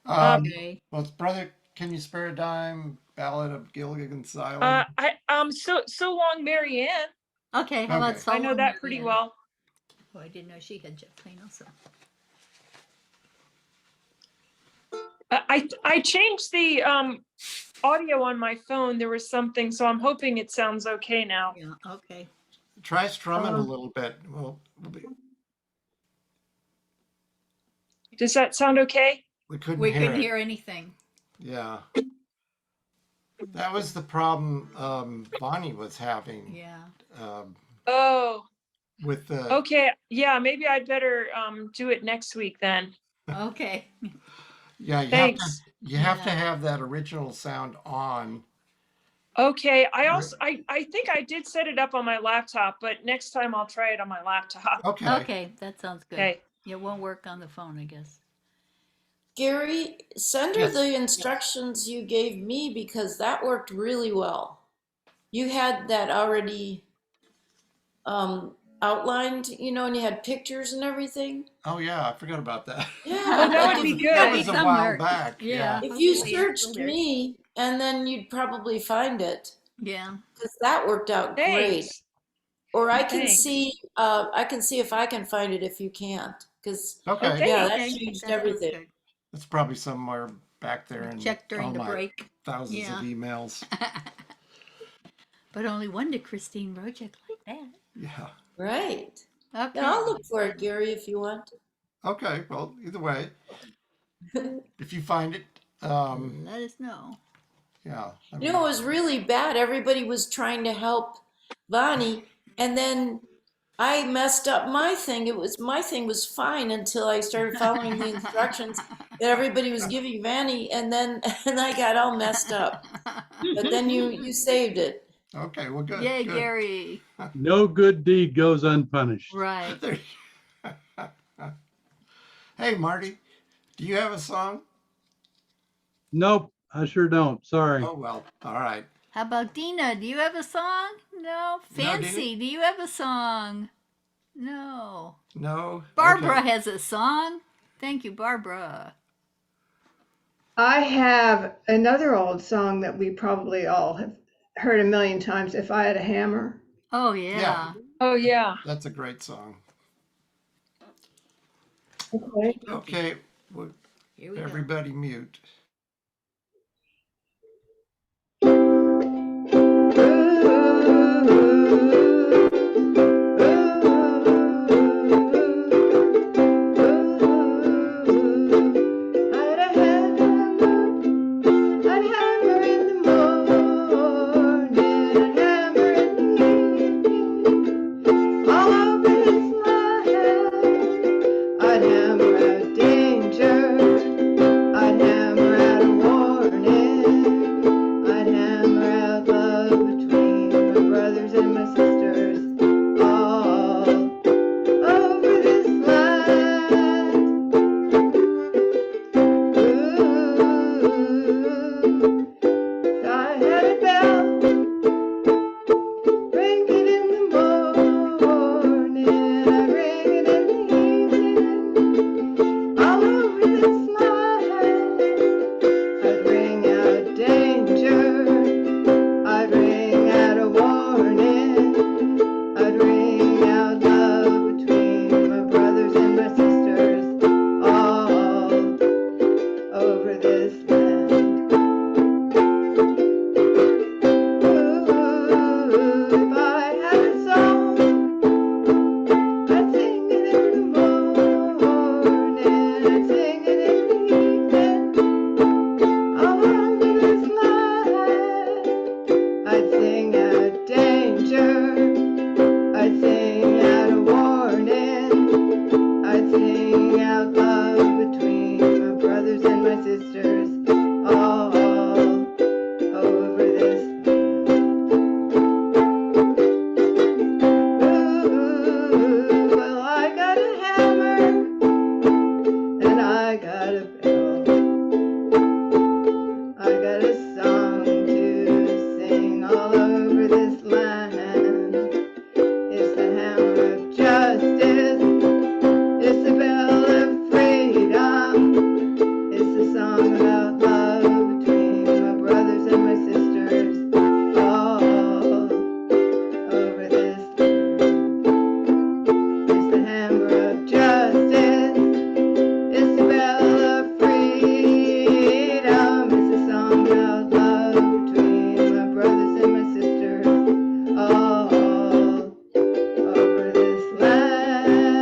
Okay. well, it's Brother, Can You Spare a Dime? Ballad of Gilligan's Island. So long, Mary Ann. Okay, how about Okay. I know Solomon that pretty Marianne? well. Oh, I didn't know she had Jeff Plain also. I changed the audio on my phone. There was something, so I'm hoping it sounds okay now. Yeah, okay. Try strumming a little bit. Well, Does that sound okay? we couldn't We hear couldn't it. hear anything. Yeah. That was the problem Bonnie was having Yeah. Oh, with the okay. Yeah, maybe I'd better do it next week then. Okay. yeah, Thanks. you have to Yeah. have that original sound on. Okay. I think I did set it up on my laptop, but next time I'll try it on my laptop. Okay. Okay, that sounds good. Okay. It won't work on the phone, I guess. Gary, send her Yes. the instructions you gave me because that worked really well. You had that already outlined, and you had pictures and everything. Oh yeah, I forgot about that. Yeah, that would be good. That was a Somewhere. while back. Yeah. if you Hopefully it's searched there. me, and then you'd probably find it Yeah. because that worked out great. Thanks. Or I can Thanks. see, if I can find it if you can't, because Okay. Okay. yeah, that Okay, changed that sounds everything. good. It's probably somewhere back there and Check during the my break. thousands Yeah. of emails. But only one to Christine Rojek like that. Yeah. Right. Okay. Now I'll look for it, Gary, if you want. Okay. Well, either way, if you find it, Let us know. yeah. I You mean, know, it was really bad. Everybody was trying to help Bonnie, and then I messed up my thing. My thing was fine until I started following the instructions that everybody was giving Vanny, and then and I got all messed up. But then you saved it. okay. Well, good. Yay, good. Gary. No good deed goes unpunished. Right. There Hey, Marty, do you have a song? Nope, I sure don't. Sorry. Oh, well, all right. How about Deana? Do you have a song? No. Fancy, do you have a song? No. No? Barbara Okay. has a song. Thank you, Barbara. I have another old song that we probably all have heard a million times, If I Had a Hammer. Oh, yeah. Oh yeah. That's a great song. Okay. Okay, well, Here we go. everybody mute. I'd hammer out danger. I'd hammer I'd sing out danger. I'd sing out a warning. I'd sing out love between my brothers and my sisters. All over this. Ooh, well, I got a hammer and I got a bell. I got a song to sing all over this land. It's the hammer of justice. It's the bell of freedom. It's the song about love between my brothers and my sisters all over this land. It's the hammer of justice. It's the bell of freedom. It's a song about love between my brothers and my sisters all over this land.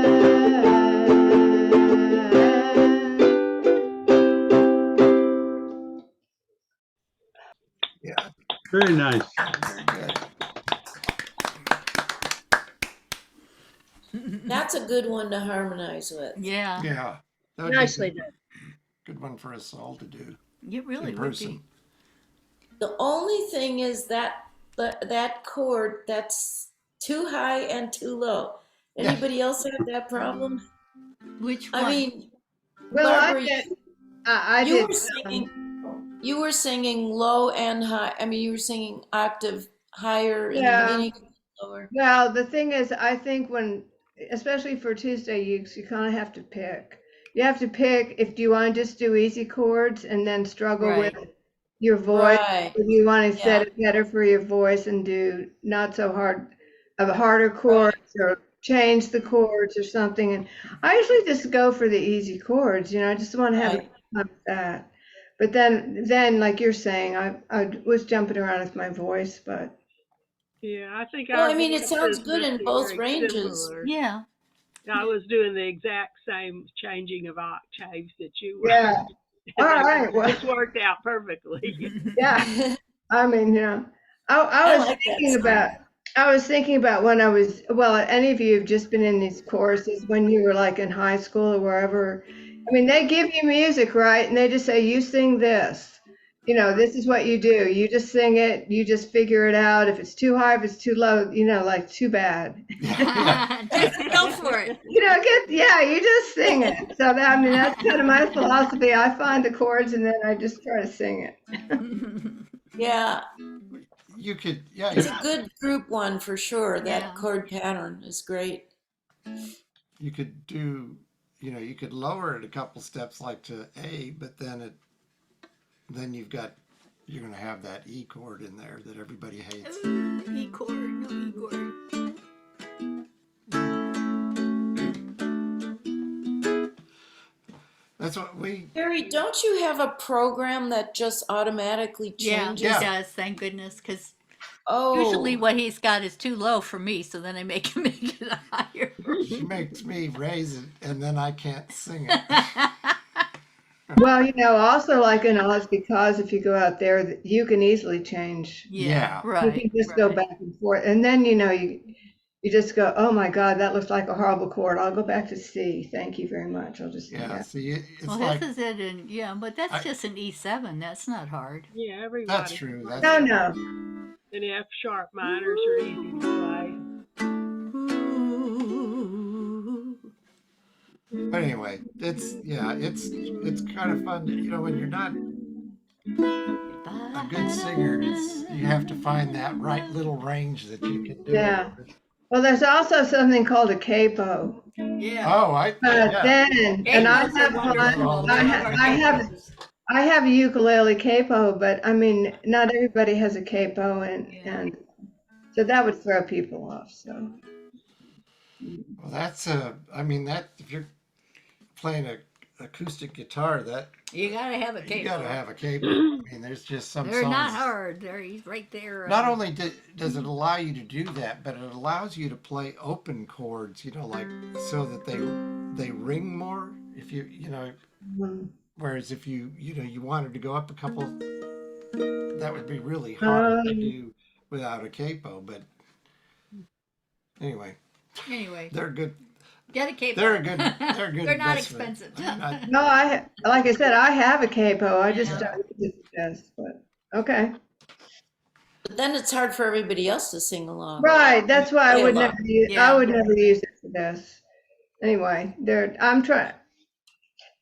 Yeah, Very nice. very good. That's a good one to harmonize with. Yeah, Yeah. That would be Nicely good. done. Good one for us all to do it really in would person. be. The only thing is that chord that's too high and too low. Anybody else have that problem? Which one? I mean, Well, I Barbara, did. I you did. were singing. You were singing low and high. I mean, you were singing octave higher in the Yeah. beginning, lower. Well, the thing is, I think when, especially for Tuesday Ukes, you kind of have to pick. You have to pick if you want to just do easy chords and then struggle Right. with your voice. Right. If you want to Yeah. set it better for your voice and do not so hard of harder chords or change the chords or something. And I usually just go for the easy chords. I just want to have Right. fun with that. But then, like you're saying, I was jumping around with my voice, but. Yeah, I think Well, our I mean, it sounds voices good must in be both very ranges. similar. Yeah. I was doing the exact same changing of octaves that you were. Yeah. All And right. Well, It's worked out perfectly. yeah. I mean, I I was like that thinking song. about when I was, well, any of you have just been in these choruses when you were like in high school or wherever. I mean, they give you music, right? And they just say, you sing this. This is what you do. You just sing it. You just figure it out. If it's too high, if it's too low, like too bad. Yeah. Just go for it. You just sing it. So that's kind of my philosophy. I find the chords and then I just try to sing it. Yeah, You could, yeah, it's a good group one for sure. That Yeah. chord pattern is great. you could do, you could lower it a couple steps like to A, but then you're going to have that E chord in there that everybody hates. E chord, no E chord. That's what we, Barry, don't you have a program that just automatically Yeah, changes? he Yeah. does, thank goodness, because Oh, usually what he's got is too low for me, so then I make him make it higher. she makes me raise it and then I can't sing it. Well, also like in Oz, because if you go out there, you can easily change. Yeah. You Right. can just go back and forth. And then, you just go, oh my God, that looks like a horrible chord. I'll go back to C. Thank you very much. I'll just do Yeah, that. see, it's Well, like, his is it, and but that's I- just an E7. That's not hard. Yeah, everybody. that's true. No, That's, no. And F sharp minors are easy to play. but anyway, it's kind of fun to, when you're not a good singer, you have to find that right little range that you can do Yeah. it with. Well, there's also something called a capo. Yeah. Oh, But yeah. then, and I Capos are have wonderful. one, I I have a ukulele capo, but I mean, not everybody has a capo, and so that would throw people off. So Well, that's if you're playing a acoustic guitar, that You gotta have a you capo. got to have a capo. I mean, there's just some They're songs. not hard. He's right there. Not only does it allow you to do that, but it allows you to play open chords, like so that they ring more. If whereas if you wanted to go up a couple, that would be really hard to do without a capo, but anyway, they're good. Get a capo. They're a good. They're a good. They're not investment. expensive. No, like I said, I have a capo. I just don't use it best, but okay. But then it's hard for everybody else to sing along. Right, that's why I Play would along. never use, Yeah. I would never use it for this. Anyway, I'm trying,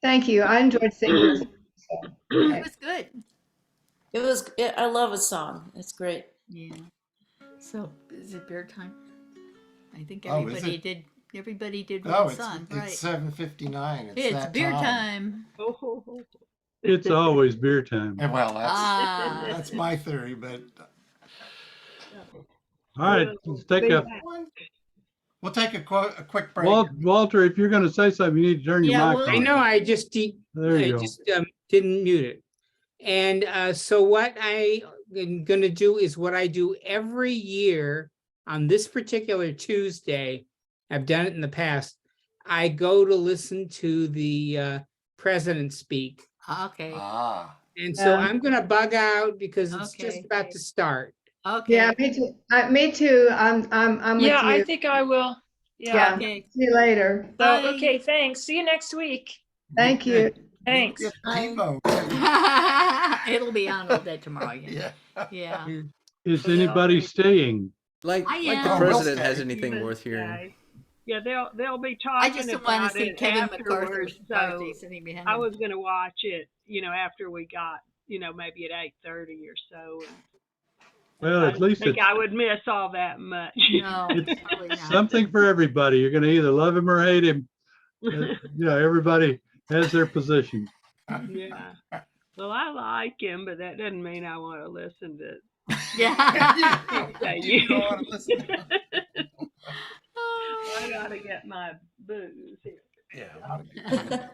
thank you, I enjoyed singing this. So, It was good. I love a song. It's great. Yeah. So is it beer time? I think Oh, is everybody it? did. Everybody did Oh, one it's song, right? 7:59. It's that beer time. time. Oh, It's always beer time. And well, that's Ah. that's my theory, but All right, let's take a, we'll take a quick break. Walter, if you're gonna say something, you need to turn your Yeah, mic well- I on. know, I just, There you go. didn't mute it. And so what I am gonna do is what I do every year on this particular Tuesday. I've done it in the past. I go to listen to the president speak. Okay. Ah, And so Yeah. I'm gonna bug out because it's just Okay. about to start. Okay. Yeah, me too, me too, I'm with Yeah, I you, think I will. Yeah. yeah, Okay. see you later, So, Bye. okay, thanks. See you next week. thank you. Thanks. Get TiVo. It'll be on all day tomorrow. Yeah. Yeah. Yeah. Is anybody staying? Like I the am. president Oh, has okay. anything worth hearing. okay. Yeah, they'll be I talking just don't want about to see it Kevin McCarthy afterwards. So sitting behind I him. was going to watch it, after we got, maybe at 8:30 or so. Well, I at least think it's I would miss all that much. No, It's probably not. something for everybody. You're gonna either love him or hate him. Everybody has their position. Yeah. Well, I like him, but that doesn't mean I want to listen to Yeah. You don't want to listen. I gotta get my booze here. Yeah.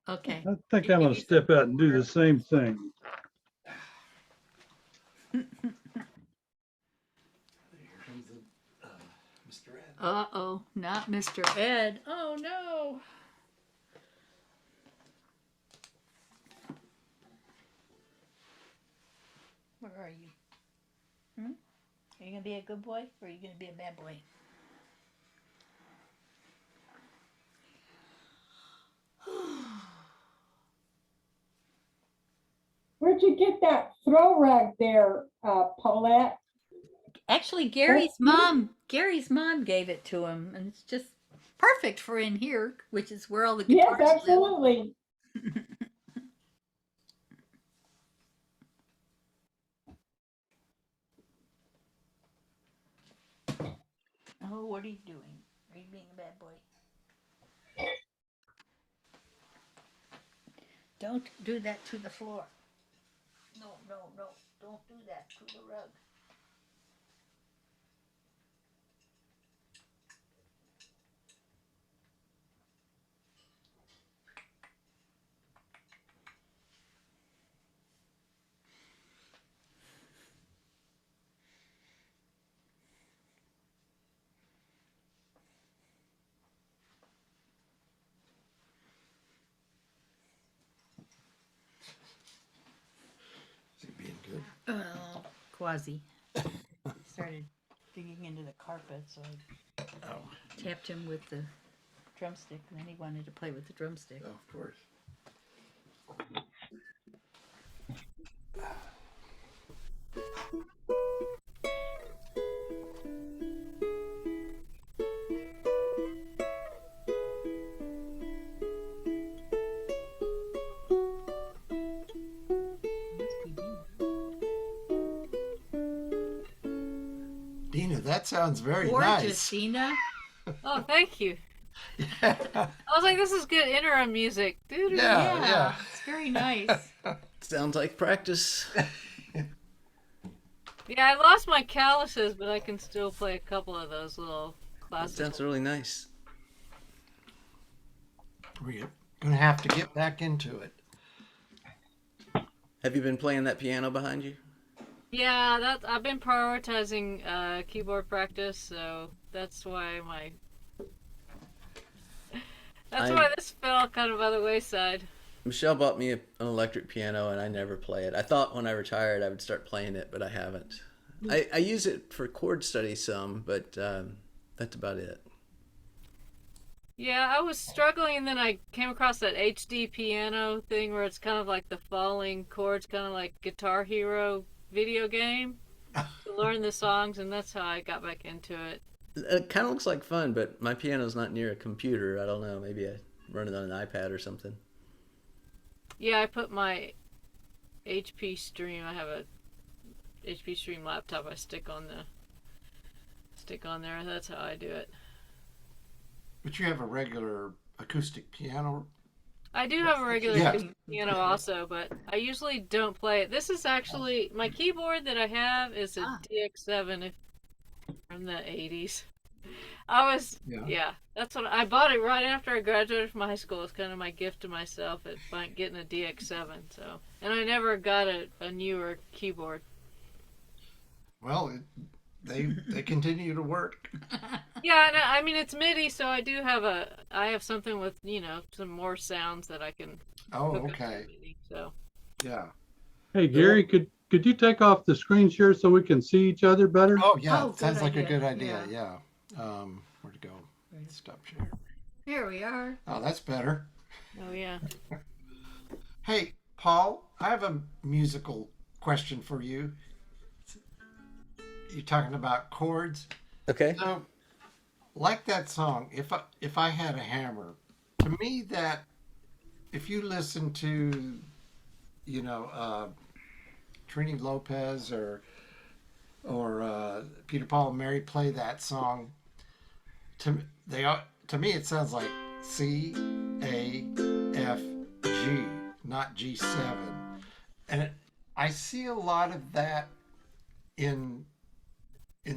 Okay. I think I'm gonna step out and do the same thing. Mr. Ed. Uh-oh, not Mr. Ed. Oh, no. Where are you? Hmm? Are you going to be a good boy or are you going to be a bad boy? Where'd you get that throw rug there, Paulette? Actually, Gary's mom gave it to him, and it's just perfect for in here, which is where all the Yes, guitars live. absolutely. Oh, what are you doing? Are you being a bad boy? Don't do that to the floor. No, no, no. Don't do that to the rug. Is he being good? Oh, quasi. Started digging into the carpet, so I tapped him with the drumstick, and then he wanted to play with the drumstick. Oh, of course. Deana, that sounds very Gorgeous, nice. Deana. Oh, thank you. Yeah. I was like, this is good interim music. Doo-doo. Yeah. It's very nice. Sounds like practice. Yeah, I lost my calluses, but I can still play a couple of those little That classical. sounds really nice. We're gonna have to get back into it. Have you been playing that piano behind you? Yeah, I've been prioritizing keyboard practice, so that's why why this fell kind of by the wayside. Michelle bought me an electric piano and I never play it. I thought when I retired I would start playing it, but I haven't. I use it for chord study some, but that's about it. Yeah, I was struggling, and then I came across that HD piano thing where it's kind of like the falling chords, kind of like Guitar Hero video game, to learn the songs, and that's how I got back into it. It kind of looks like fun, but my piano's not near a computer. I don't know. Maybe I run it on an iPad or something. Yeah, I put my HP Stream. I have a HP Stream laptop. I stick on there. That's how I do it. But you have a regular acoustic piano. I do have a regular Yeah. acoustic piano also, but I usually don't play it. This is actually my keyboard that I have is a DX7 from the 80s. Yeah, that's what I bought it right after I graduated from high school. It's kind of my gift to myself at getting a DX7. So, and I never got a newer keyboard. Well, they continue to work. Yeah, and I mean it's MIDI, so I have something with some more sounds that I can. Oh, hook up okay. to MIDI, so. Yeah. Hey, Gary, could you take off the screen share so we can see each other better? Oh, yeah. Oh, Sounds good like a idea. good idea. Yeah. Where to go? Stop share. Here we are. Oh, that's better. Oh yeah. Hey, Paul, I have a musical question for you. You're talking about chords. Okay. So, like that song, if I had a hammer, to me that if you listen to, Trini Lopez or Peter, Paul, and Mary play that song, to me it sounds like C, A, F, G, not G7, and I see a lot of that in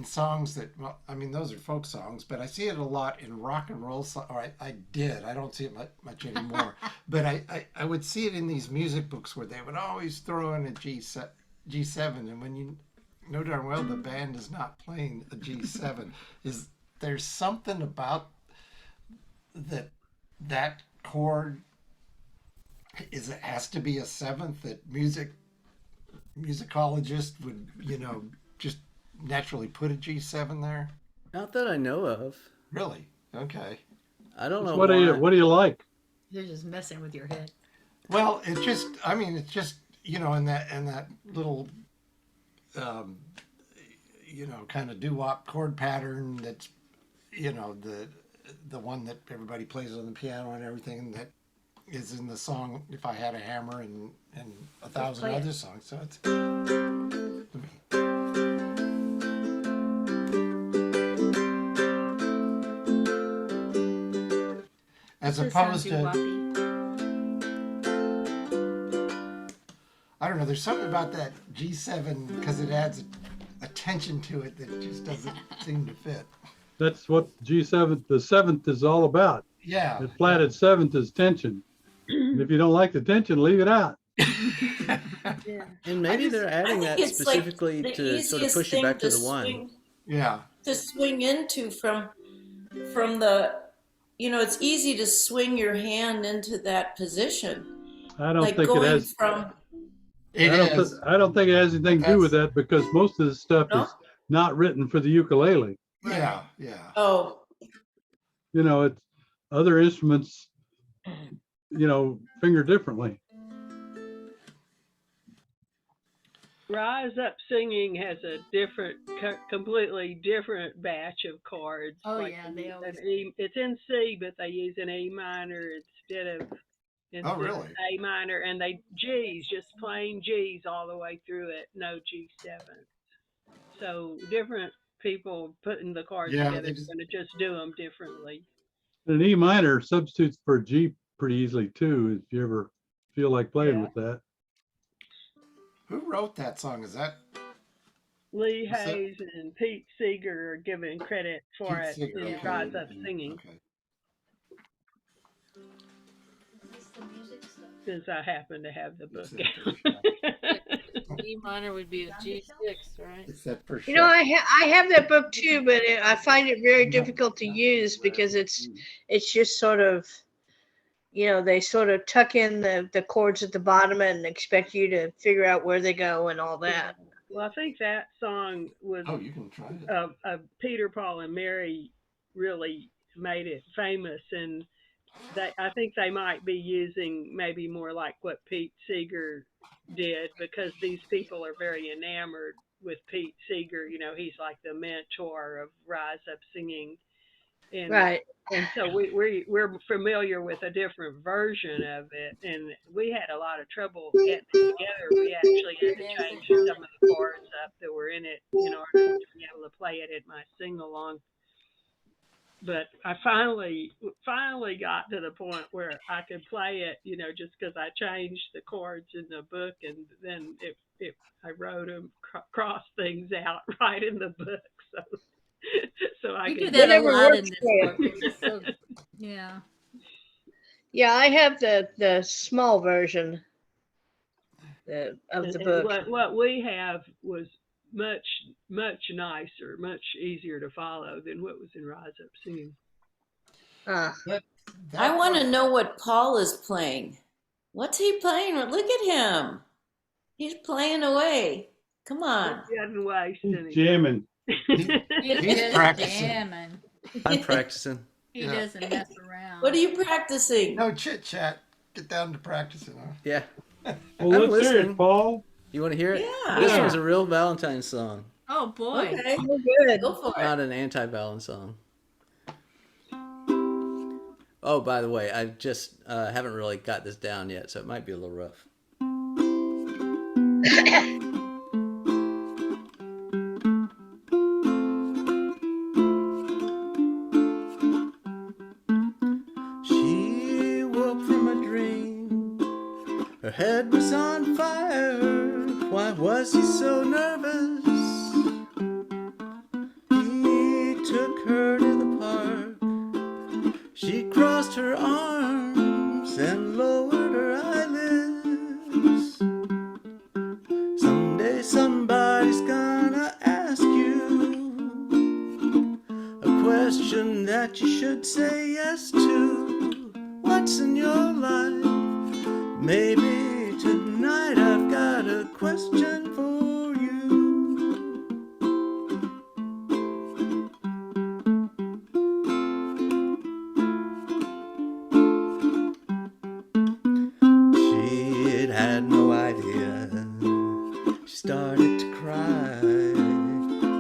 songs that, well, I mean, those are folk songs, but I see it a lot in rock and roll songs. Or I did. I don't see it much anymore. But I would see it in these music books where they would always throw in a G7. And when you know darn well the band is not playing a G7, there's something about that chord it has to be a seventh that musicologists would, just naturally put a G7 there? Not that I know of. Really? Okay. I don't know What do you like? You're just messing with your head. Well, it's just in that little kind of doo-wop chord pattern that's the one that everybody plays on the piano and everything that is in the song If I Had a Hammer and 1,000 other songs. So it's to me. As opposed to, I don't know, there's something about that G7 because it adds a tension to it that just doesn't seem to fit. That's what G7, the seventh is all about. Yeah. The flatted seventh is tension. And if you don't like the tension, leave it out. And maybe they're adding that specifically to sort of push you back to the one. Yeah. To swing into from the, it's easy to swing your hand into that position. I don't like think it has. I don't think it has anything to do with that because most of this stuff is not written for the ukulele. Yeah. Oh. It's other instruments, finger differently. Rise Up Singing has a completely different batch of chords. Oh, like yeah, they always. It's in C, but they use an E minor instead of really? A minor, and G's, just plain G's all the way through it, no G7. So different people putting the chords together are going to just do them differently. An E minor substitutes for G pretty easily too, if you ever feel like playing with that. Who wrote that song? Is that Lee Hayes and Pete Seeger are given credit for it in Rise Up Singing. Okay. Since I happen to have the book E minor would be a G6, right? Is that for sure? I have that book too, but I find it very difficult to use because it's just sort of, they sort of tuck in the chords at the bottom and expect you to figure out where they go and all that. Well, I think that song was Oh, you can try it. Peter, Paul, and Mary really made it famous, and I think they might be using maybe more like what Pete Seeger did, because these people are very enamored with Pete Seeger. You know, he's like the mentor of Rise Up Singing, and Right. and so we're familiar with a different version of it, and we had a lot of trouble getting it together. We actually had to change some of the chords up that were in it in order to be able to play it at my sing along. But I finally got to the point where I could play it, you know, just because I changed the chords in the book, and then I wrote them, crossed things out right in the book, so I You could do that a Whatever lot works in this for you. book. It's just so, yeah. Yeah, I have the small version of the book. What we have was much nicer, much easier to follow than what was in Rise Up Singing. I want to know what Paul is playing. What's he playing? Look at him. He's playing away. Come on. He's jamming. He's practicing. Jamming. I'm practicing. He doesn't mess around. What are you practicing? No chit chat. Get down to practicing, huh? Yeah. Well, I'm let's hear listening. it, Paul. You want to hear it? Yeah. This one's a real Valentine's song, Oh boy. Okay. Oh, good. Go for it. not an anti-Valentine song. Oh, by the way, I just haven't really got this down yet, so it might be a little rough. She woke from a dream. Her head was on fire. Why was he so nervous? He took her to the park. She crossed her arms and lowered her eyelids. Someday somebody's gonna ask you a question that you should say yes to. What's in your life? Maybe tonight I've got a question for you. She'd had no idea. She started to cry.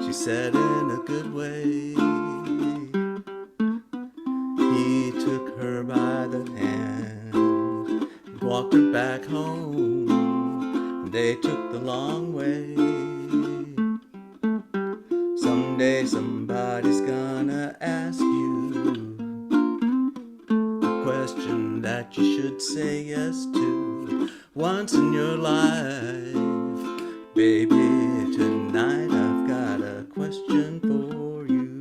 She said in a good way. He took her by the hand and walked her back home. They took the long way. Someday somebody's gonna ask you a question that you should say yes to once in your life. Baby, tonight I've got a question for you.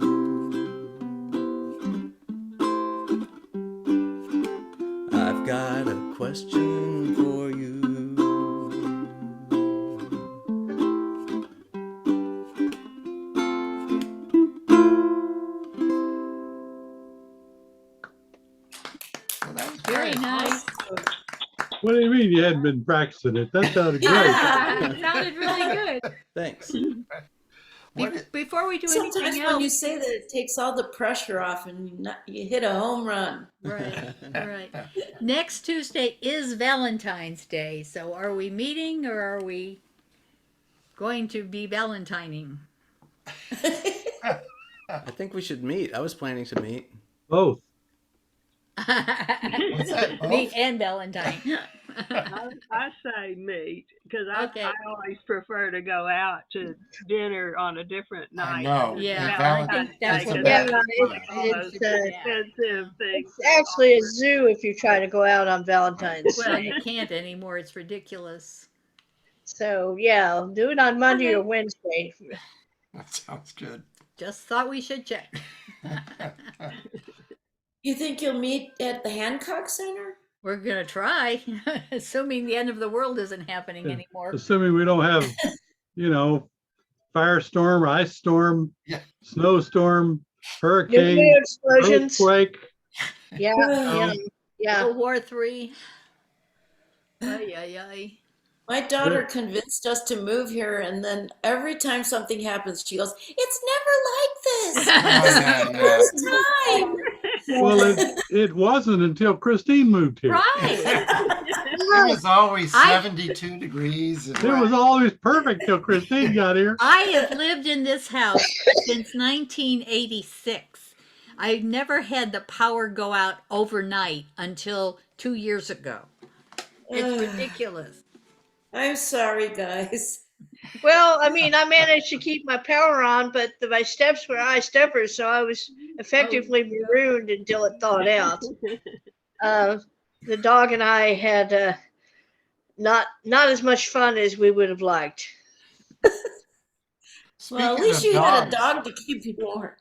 I've got a question for you. Well, that was Very great. nice. What do you mean you hadn't been practicing it? That sounded great. It sounded really good. Thanks. Before we do Sometimes anything when you else, say that, it takes all the pressure off and you hit a home run. right, right. Next Tuesday is Valentine's Day, so are we meeting or are we going to be valentining? I think we should meet. I was planning to meet. Both. Meet and Valentine. I say meet, because Okay. I always prefer to go out to dinner on a different night. know. Yeah, Valentine's I think that's Day what is Yeah, a- it's expensive things. it's actually a zoo if you try to go out on Valentine's Well, Day. you can't anymore. It's ridiculous. So yeah, do it on Monday or Wednesday. That sounds good. Just thought we should check. You think you'll meet at the Hancock Center? We're gonna try, assuming the end of the world isn't happening Yeah. anymore. Assuming we don't have, firestorm, ice storm, Yeah. snowstorm, hurricane, Nuclear explosions. earthquake. Yeah, yeah. World War III. Ay, ay, ay. My daughter convinced us to move here, and then every time something happens, she goes, "It's never like this. This is the first time." Well, it wasn't until Christine moved here. Right. It was always 72 degrees. And It was always perfect till Christine got here. I have lived in this house since 1986. I never had the power go out overnight until 2 years ago. It's ridiculous. I'm sorry, guys. Well, I mean, I managed to keep my power on, but my steps were high steppers, so I was effectively marooned until it thawed out. The dog and I had not as much fun as we would have liked. Well, at least you had a dog to keep you warm.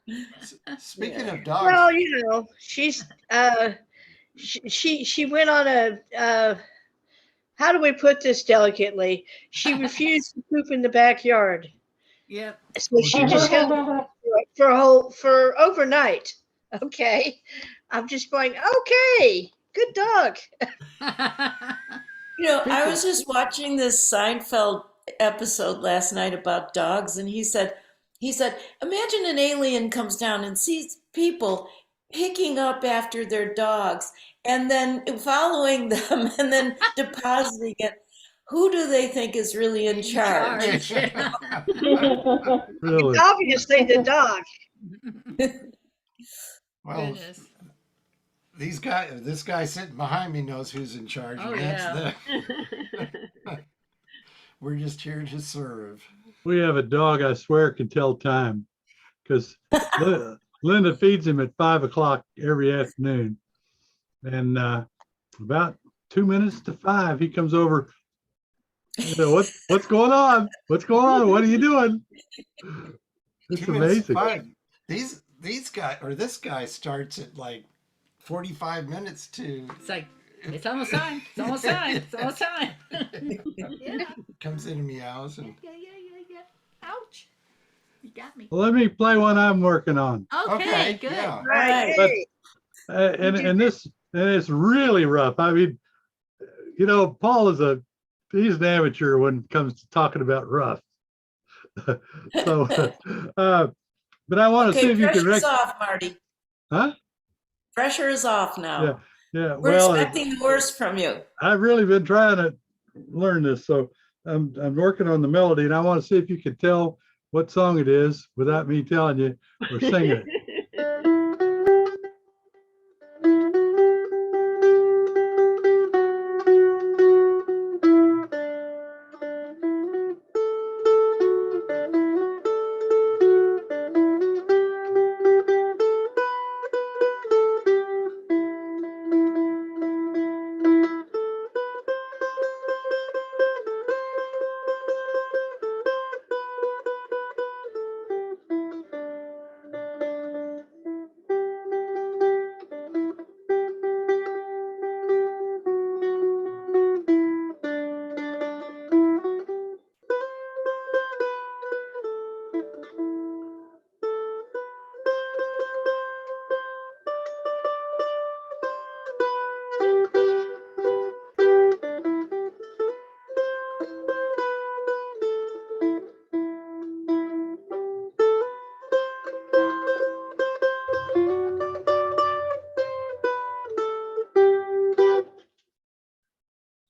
Speaking of dogs, Well, you know, she's she went on a how do we put this delicately? She refused to poop in the backyard. Yep. So she just held it for overnight. Okay. I'm just going, okay, good dog. You know, I was just watching this Seinfeld episode last night about dogs, and he said, imagine an alien comes down and sees people picking up after their dogs and then following them and then depositing it. Who do they think is really in charge? Really? Obviously the dog. well, Goodness. this guy sitting behind me knows who's in charge. Oh, and that's yeah. them. We're just here to serve. We have a dog, I swear, can tell time because Linda feeds him at 5 o'clock every afternoon. And about 2 minutes to 5, he comes over. You know, what's going on? What's going on? What are you doing? It's 2 minutes to amazing. 5. These guys, or this guy starts at like 45 minutes to. It's like, it's almost time. It's almost time. It's almost time. Yeah. Comes in and meows and. Yeah. Ouch. You got me. Well, let me play one I'm working on. Okay, good. Yeah. Right. But, and it's really rough. I mean, you know, Paul he's an amateur when it comes to talking about rough. So, but I want to see if you can. Pressure's off, Marty. Huh? Pressure is off now. Yeah. We're expecting the worst from you. I've really been trying to learn this, so I'm working on the melody, and I want to see if you can tell what song it is without me telling you or singing it.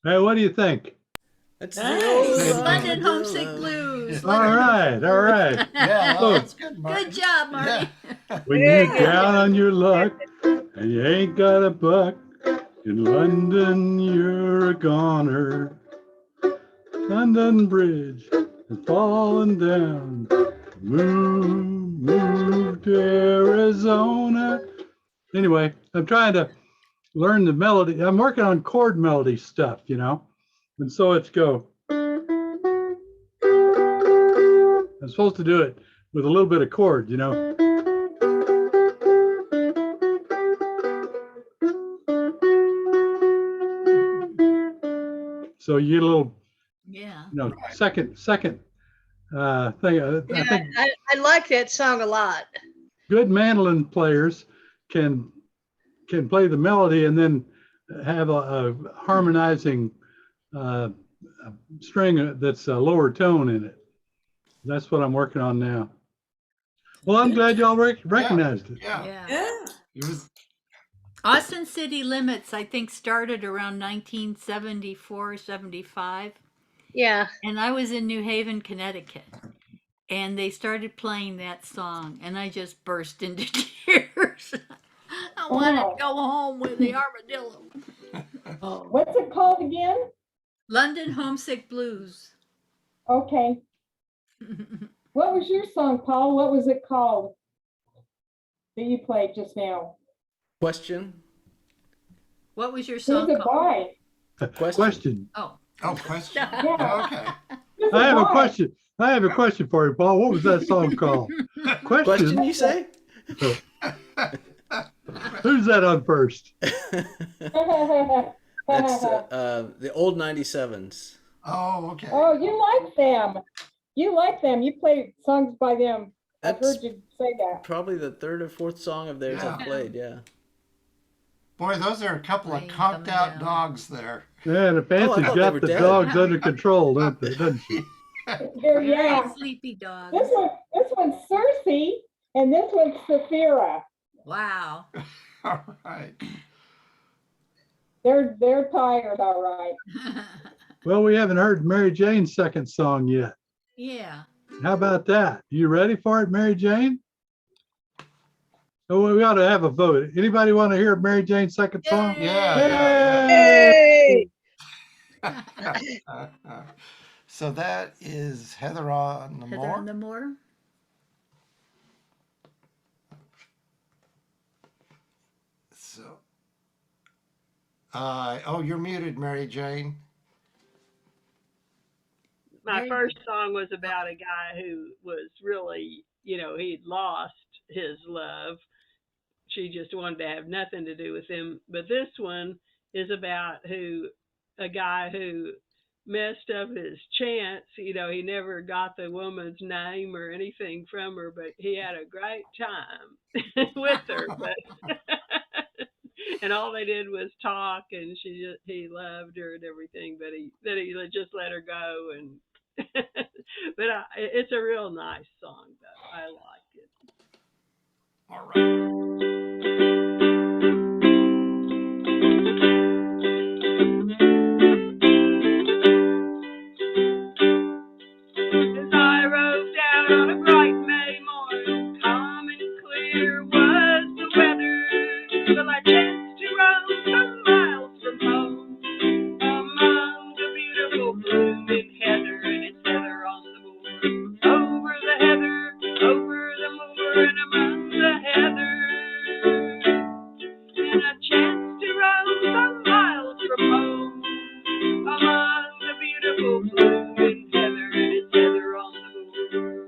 Hey, what do you think? That's Nice. London Homesick Blues. All right. Yeah, well, Look. that's good, Marty. Good job, Marty. When you're down on your luck and you ain't got a buck, in London you're a goner. London Bridge is falling down. Move to Arizona. Anyway, I'm trying to learn the melody. I'm working on chord melody stuff, you know, and so it's go. I'm supposed to do it with a little bit of chord, you know. So you get a little, Yeah. you know, second thing. I think I like that song a lot. good mandolin players can play the melody and then have a harmonizing string that's a lower tone in it. That's what I'm working on now. Well, I'm glad y'all recognized it. Yeah. It was, Austin City Limits, I think, started around 1974, 75. Yeah. And I was in New Haven, Connecticut. And they started playing that song, and I just burst into tears. I wanted to go home with the armadillo. What's it called again? London Homesick Blues. Okay. What was your song, Paul? What was it called that you played just now? Question? What was your Who's song it called? by? Question. Oh. oh, question. Yeah. Okay. Who's I it have a by? question. I have a question for you, Paul. What was that song called? Question, you say? Who's that on first? That's the old 97s. Oh, okay. Oh, you like them. You like them. You play songs by them. I've That's heard you say that. probably the third or fourth song of theirs Yeah. I've played, yeah. Boy, those are a couple of Rain conked coming out down. dogs there. Yeah, the Fancy's thought they got were the dead. dogs under control, don't they? Doesn't she? Here, yeah. Very sleepy dog. This one's Cersei, and this one's Saphira. Wow. All right. They're tired, all right. Well, we haven't heard Mary Jane's second song yet. Yeah. How about that? You ready for it, Mary Jane? Oh, we ought to have a vote. Anybody want to hear Mary Jane's second song? Yeah. Hey! So that is Heather on the Heather Moor. on the Moor. So, oh, you're muted, Mary Jane. My first song was about a guy who was really, he'd lost his love. She just wanted to have nothing to do with him. But this one is about a guy who messed up his chance. He never got the woman's name or anything from her, but he had a great time with her. But and all they did was talk, and he loved her and everything, but he just let her go. And but it's a real nice song, though. I like it. All right. As I rode down on a bright May morning, calm and clear was the weather, till I chanced to roam some miles from home, among the beautiful blooming heather, and it's heather on the moor, over the heather, over the moor, and among the heather. And I chanced to roam some miles from home, among the beautiful blooming heather, and it's heather on the moor.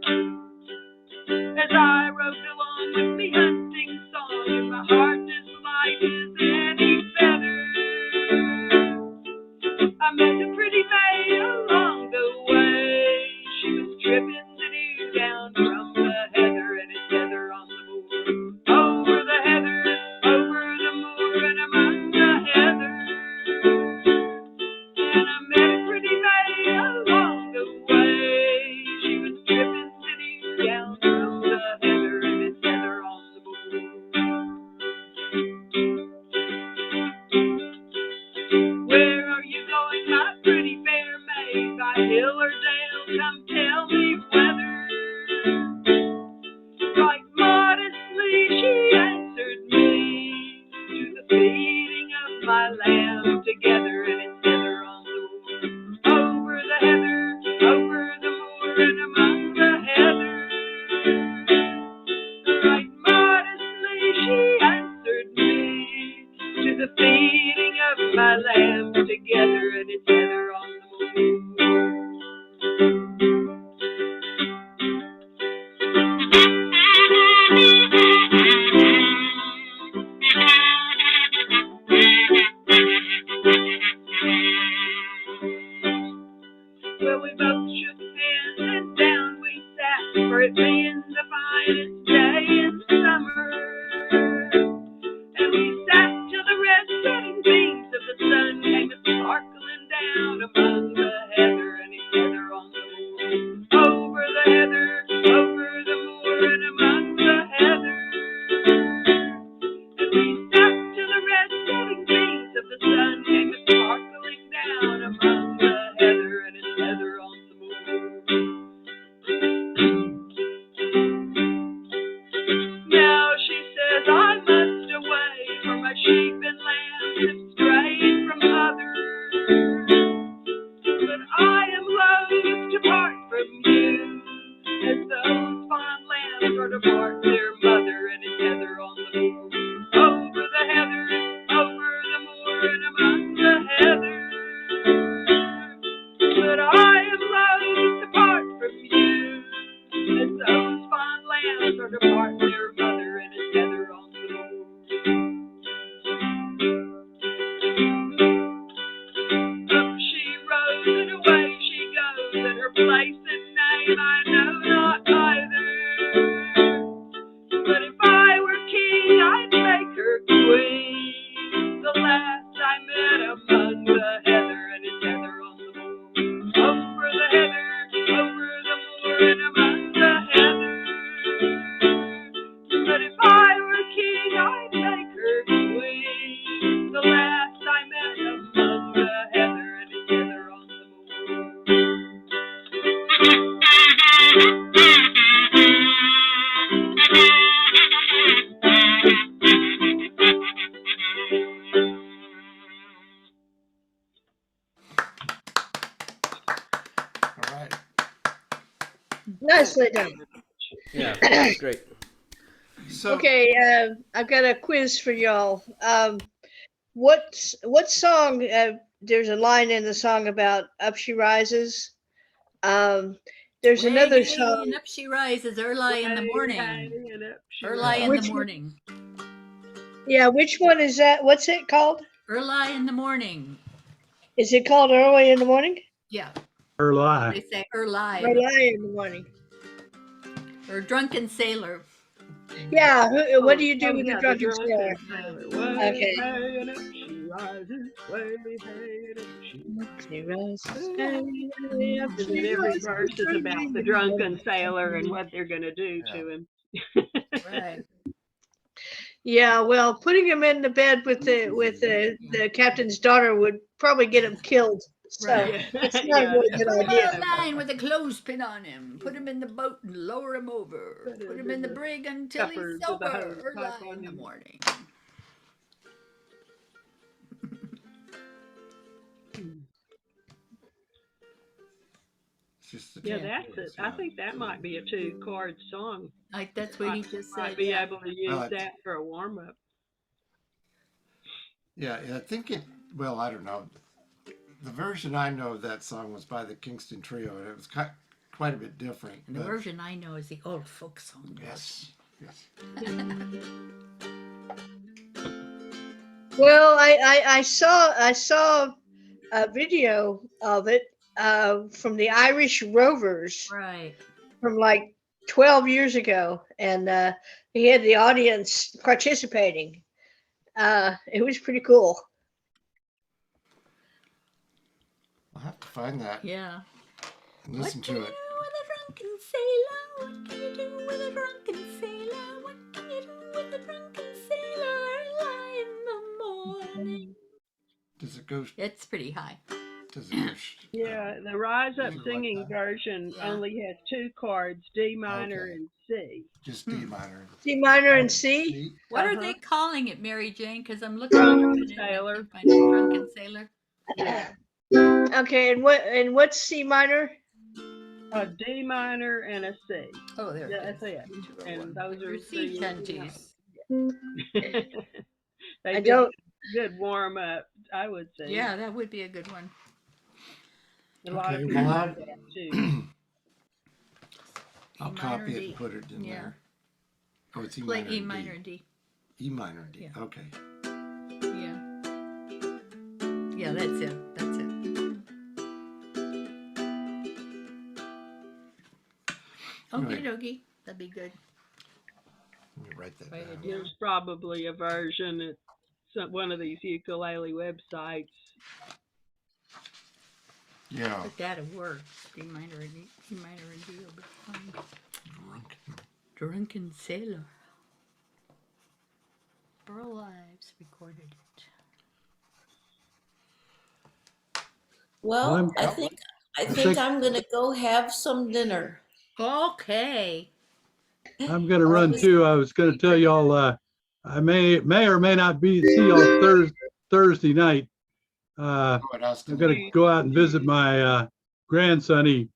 As I rode along with me hunting song, and my heart as light as any feather, I met a pretty maid along the way. She was tripping the dew down from the heather, and it's heather on the moor, over the heather, over the moor, and among the heather. And I met a pretty maid along the way. She was tripping the dew down from the heather. depart their mother and together on the moor. Over the heather, over the moor, and among the heather. But I am loath to part from you, as those fond lambs are to part their mother and together on the moor. Up she rose and away she goes, and her place and name I know not either. But if I were king, I'd make her queen. The last I met among the heather and it's heather on the moor. Over the heather, over the moor, and among the heather. But if I were king, I'd make her queen. The last I met among the heather and it's heather on the moor. All right. Nicely done. Yeah, that's great. So Okay, I've got a quiz for y'all. What song? There's a line in the song about "Up She Rises." There's another Way song. and up she rises early in the morning. Early in the Which one? morning. Yeah, which one is that? What's it called? Early in the morning. Is it called "Early in the Morning"? Yeah. Her lie. They say early. "Early in the Morning." Or drunken sailor. Yeah. What do you do with the drunken sailor? Okay. And up she rises, way and up she rises. And then every verse is about the drunken sailor and what they're going to do to him. Right. Yeah, well, putting him in the bed with the captain's daughter would probably get him killed. So Right. it's not a really good Put him idea. on a line with a clothespin on him. Put him in the boat and lower him over. Put him in the brig until he's Scuppers with a sober. hose pipe Early on in the him. morning. it's just the Yeah, two that's chords, it. I think that might be a 2-chord song. Like that's what he just Might said. be Yeah. able to use Well, that for a warm up. Yeah, I think it. Well, I don't know. The version I know of that song was by the Kingston Trio, and it was quite a bit different. And the but- version I know is the old folk song. Yes. Yes. Well, I saw a video of it from the Irish Rovers Right. from like 12 years ago, and he had the audience participating. It was pretty cool. I'll have to find that Yeah. and listen What to can it. you do with a drunken sailor? What can you do with a drunken sailor? What can you do with a drunken sailor? Early in the morning. Does it go? It's pretty high. Does it go? Yeah, the Rise Up Is it like Singing that? version Yeah. only has 2 chords, D minor Okay. and C. Just D minor. C minor and C. C? What are Uh-huh. they calling it, Mary Jane? Because I'm looking Drunken for it and I sailor. can't find it. Drunken sailor. Okay, and what's C minor? A D minor and a C. Oh, there Yeah, it that's is. it. And those are Your sea shanties. They'd I be don't. good warm up, I would say. Yeah, that would be a good one. A lot of Okay, people well, do that too. I'll E minor copy it D. and put it in Yeah. there. Oh, it's E Play minor. E and minor D. and D. E minor and D. Yeah. Okay. Yeah. Yeah, that's it. That's it. Anyway. Okie dokie. That'd be good. Let me write that Write it down. down. There's probably a version at one of these ukulele websites. Yeah. But that'll work. D minor and D. E minor and D will be fine. Drunken. Drunken sailor. Burl Ives recorded it. Well, I'm- I think think- I'm gonna go have some dinner. Okay. I'm gonna run too. I was gonna tell y'all, I may or may not see y'all Thursday night. What else I'm do gonna go out and visit my grandson. He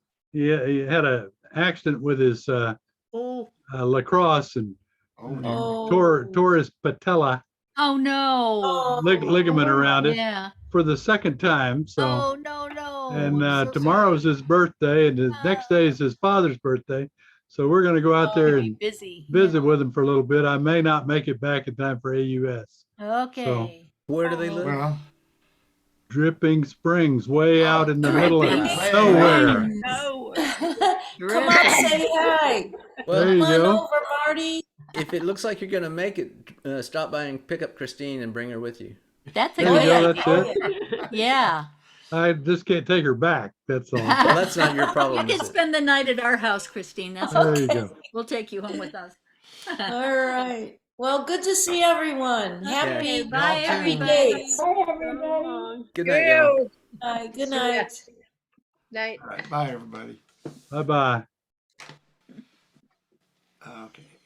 had an accident with his Oh. lacrosse and Oh, dear. tore his patella Oh no. Oh, ligament around it Yeah. for the second time. So, Oh no. and I'm so tomorrow's sorry. his birthday, and the next day is his father's birthday. So we're going to go out there and Busy. visit with him for a little bit. I may not make it back in time for AUS. Okay. Where do they live? Well, Dripping Springs, way out in the middle of Dripping nowhere. Springs. No. come on, say hi. Well, There you Come on go. over, Marty. if it looks like you're gonna make it, stop by and pick up Christine and bring her with you. That's a There you good go. idea. That's it. Yeah. I just can't take her back. That's all. Well, that's not your You problem, can is it? spend the night at our house, Christine. That's There okay. you go. We'll take you home with us. All right. Well, good to see everyone. Happy, Yeah. Bye, happy everybody. days. Bye, everybody. Good night, y'all. Good night. Night. All right, bye, everybody. Bye bye. Okay.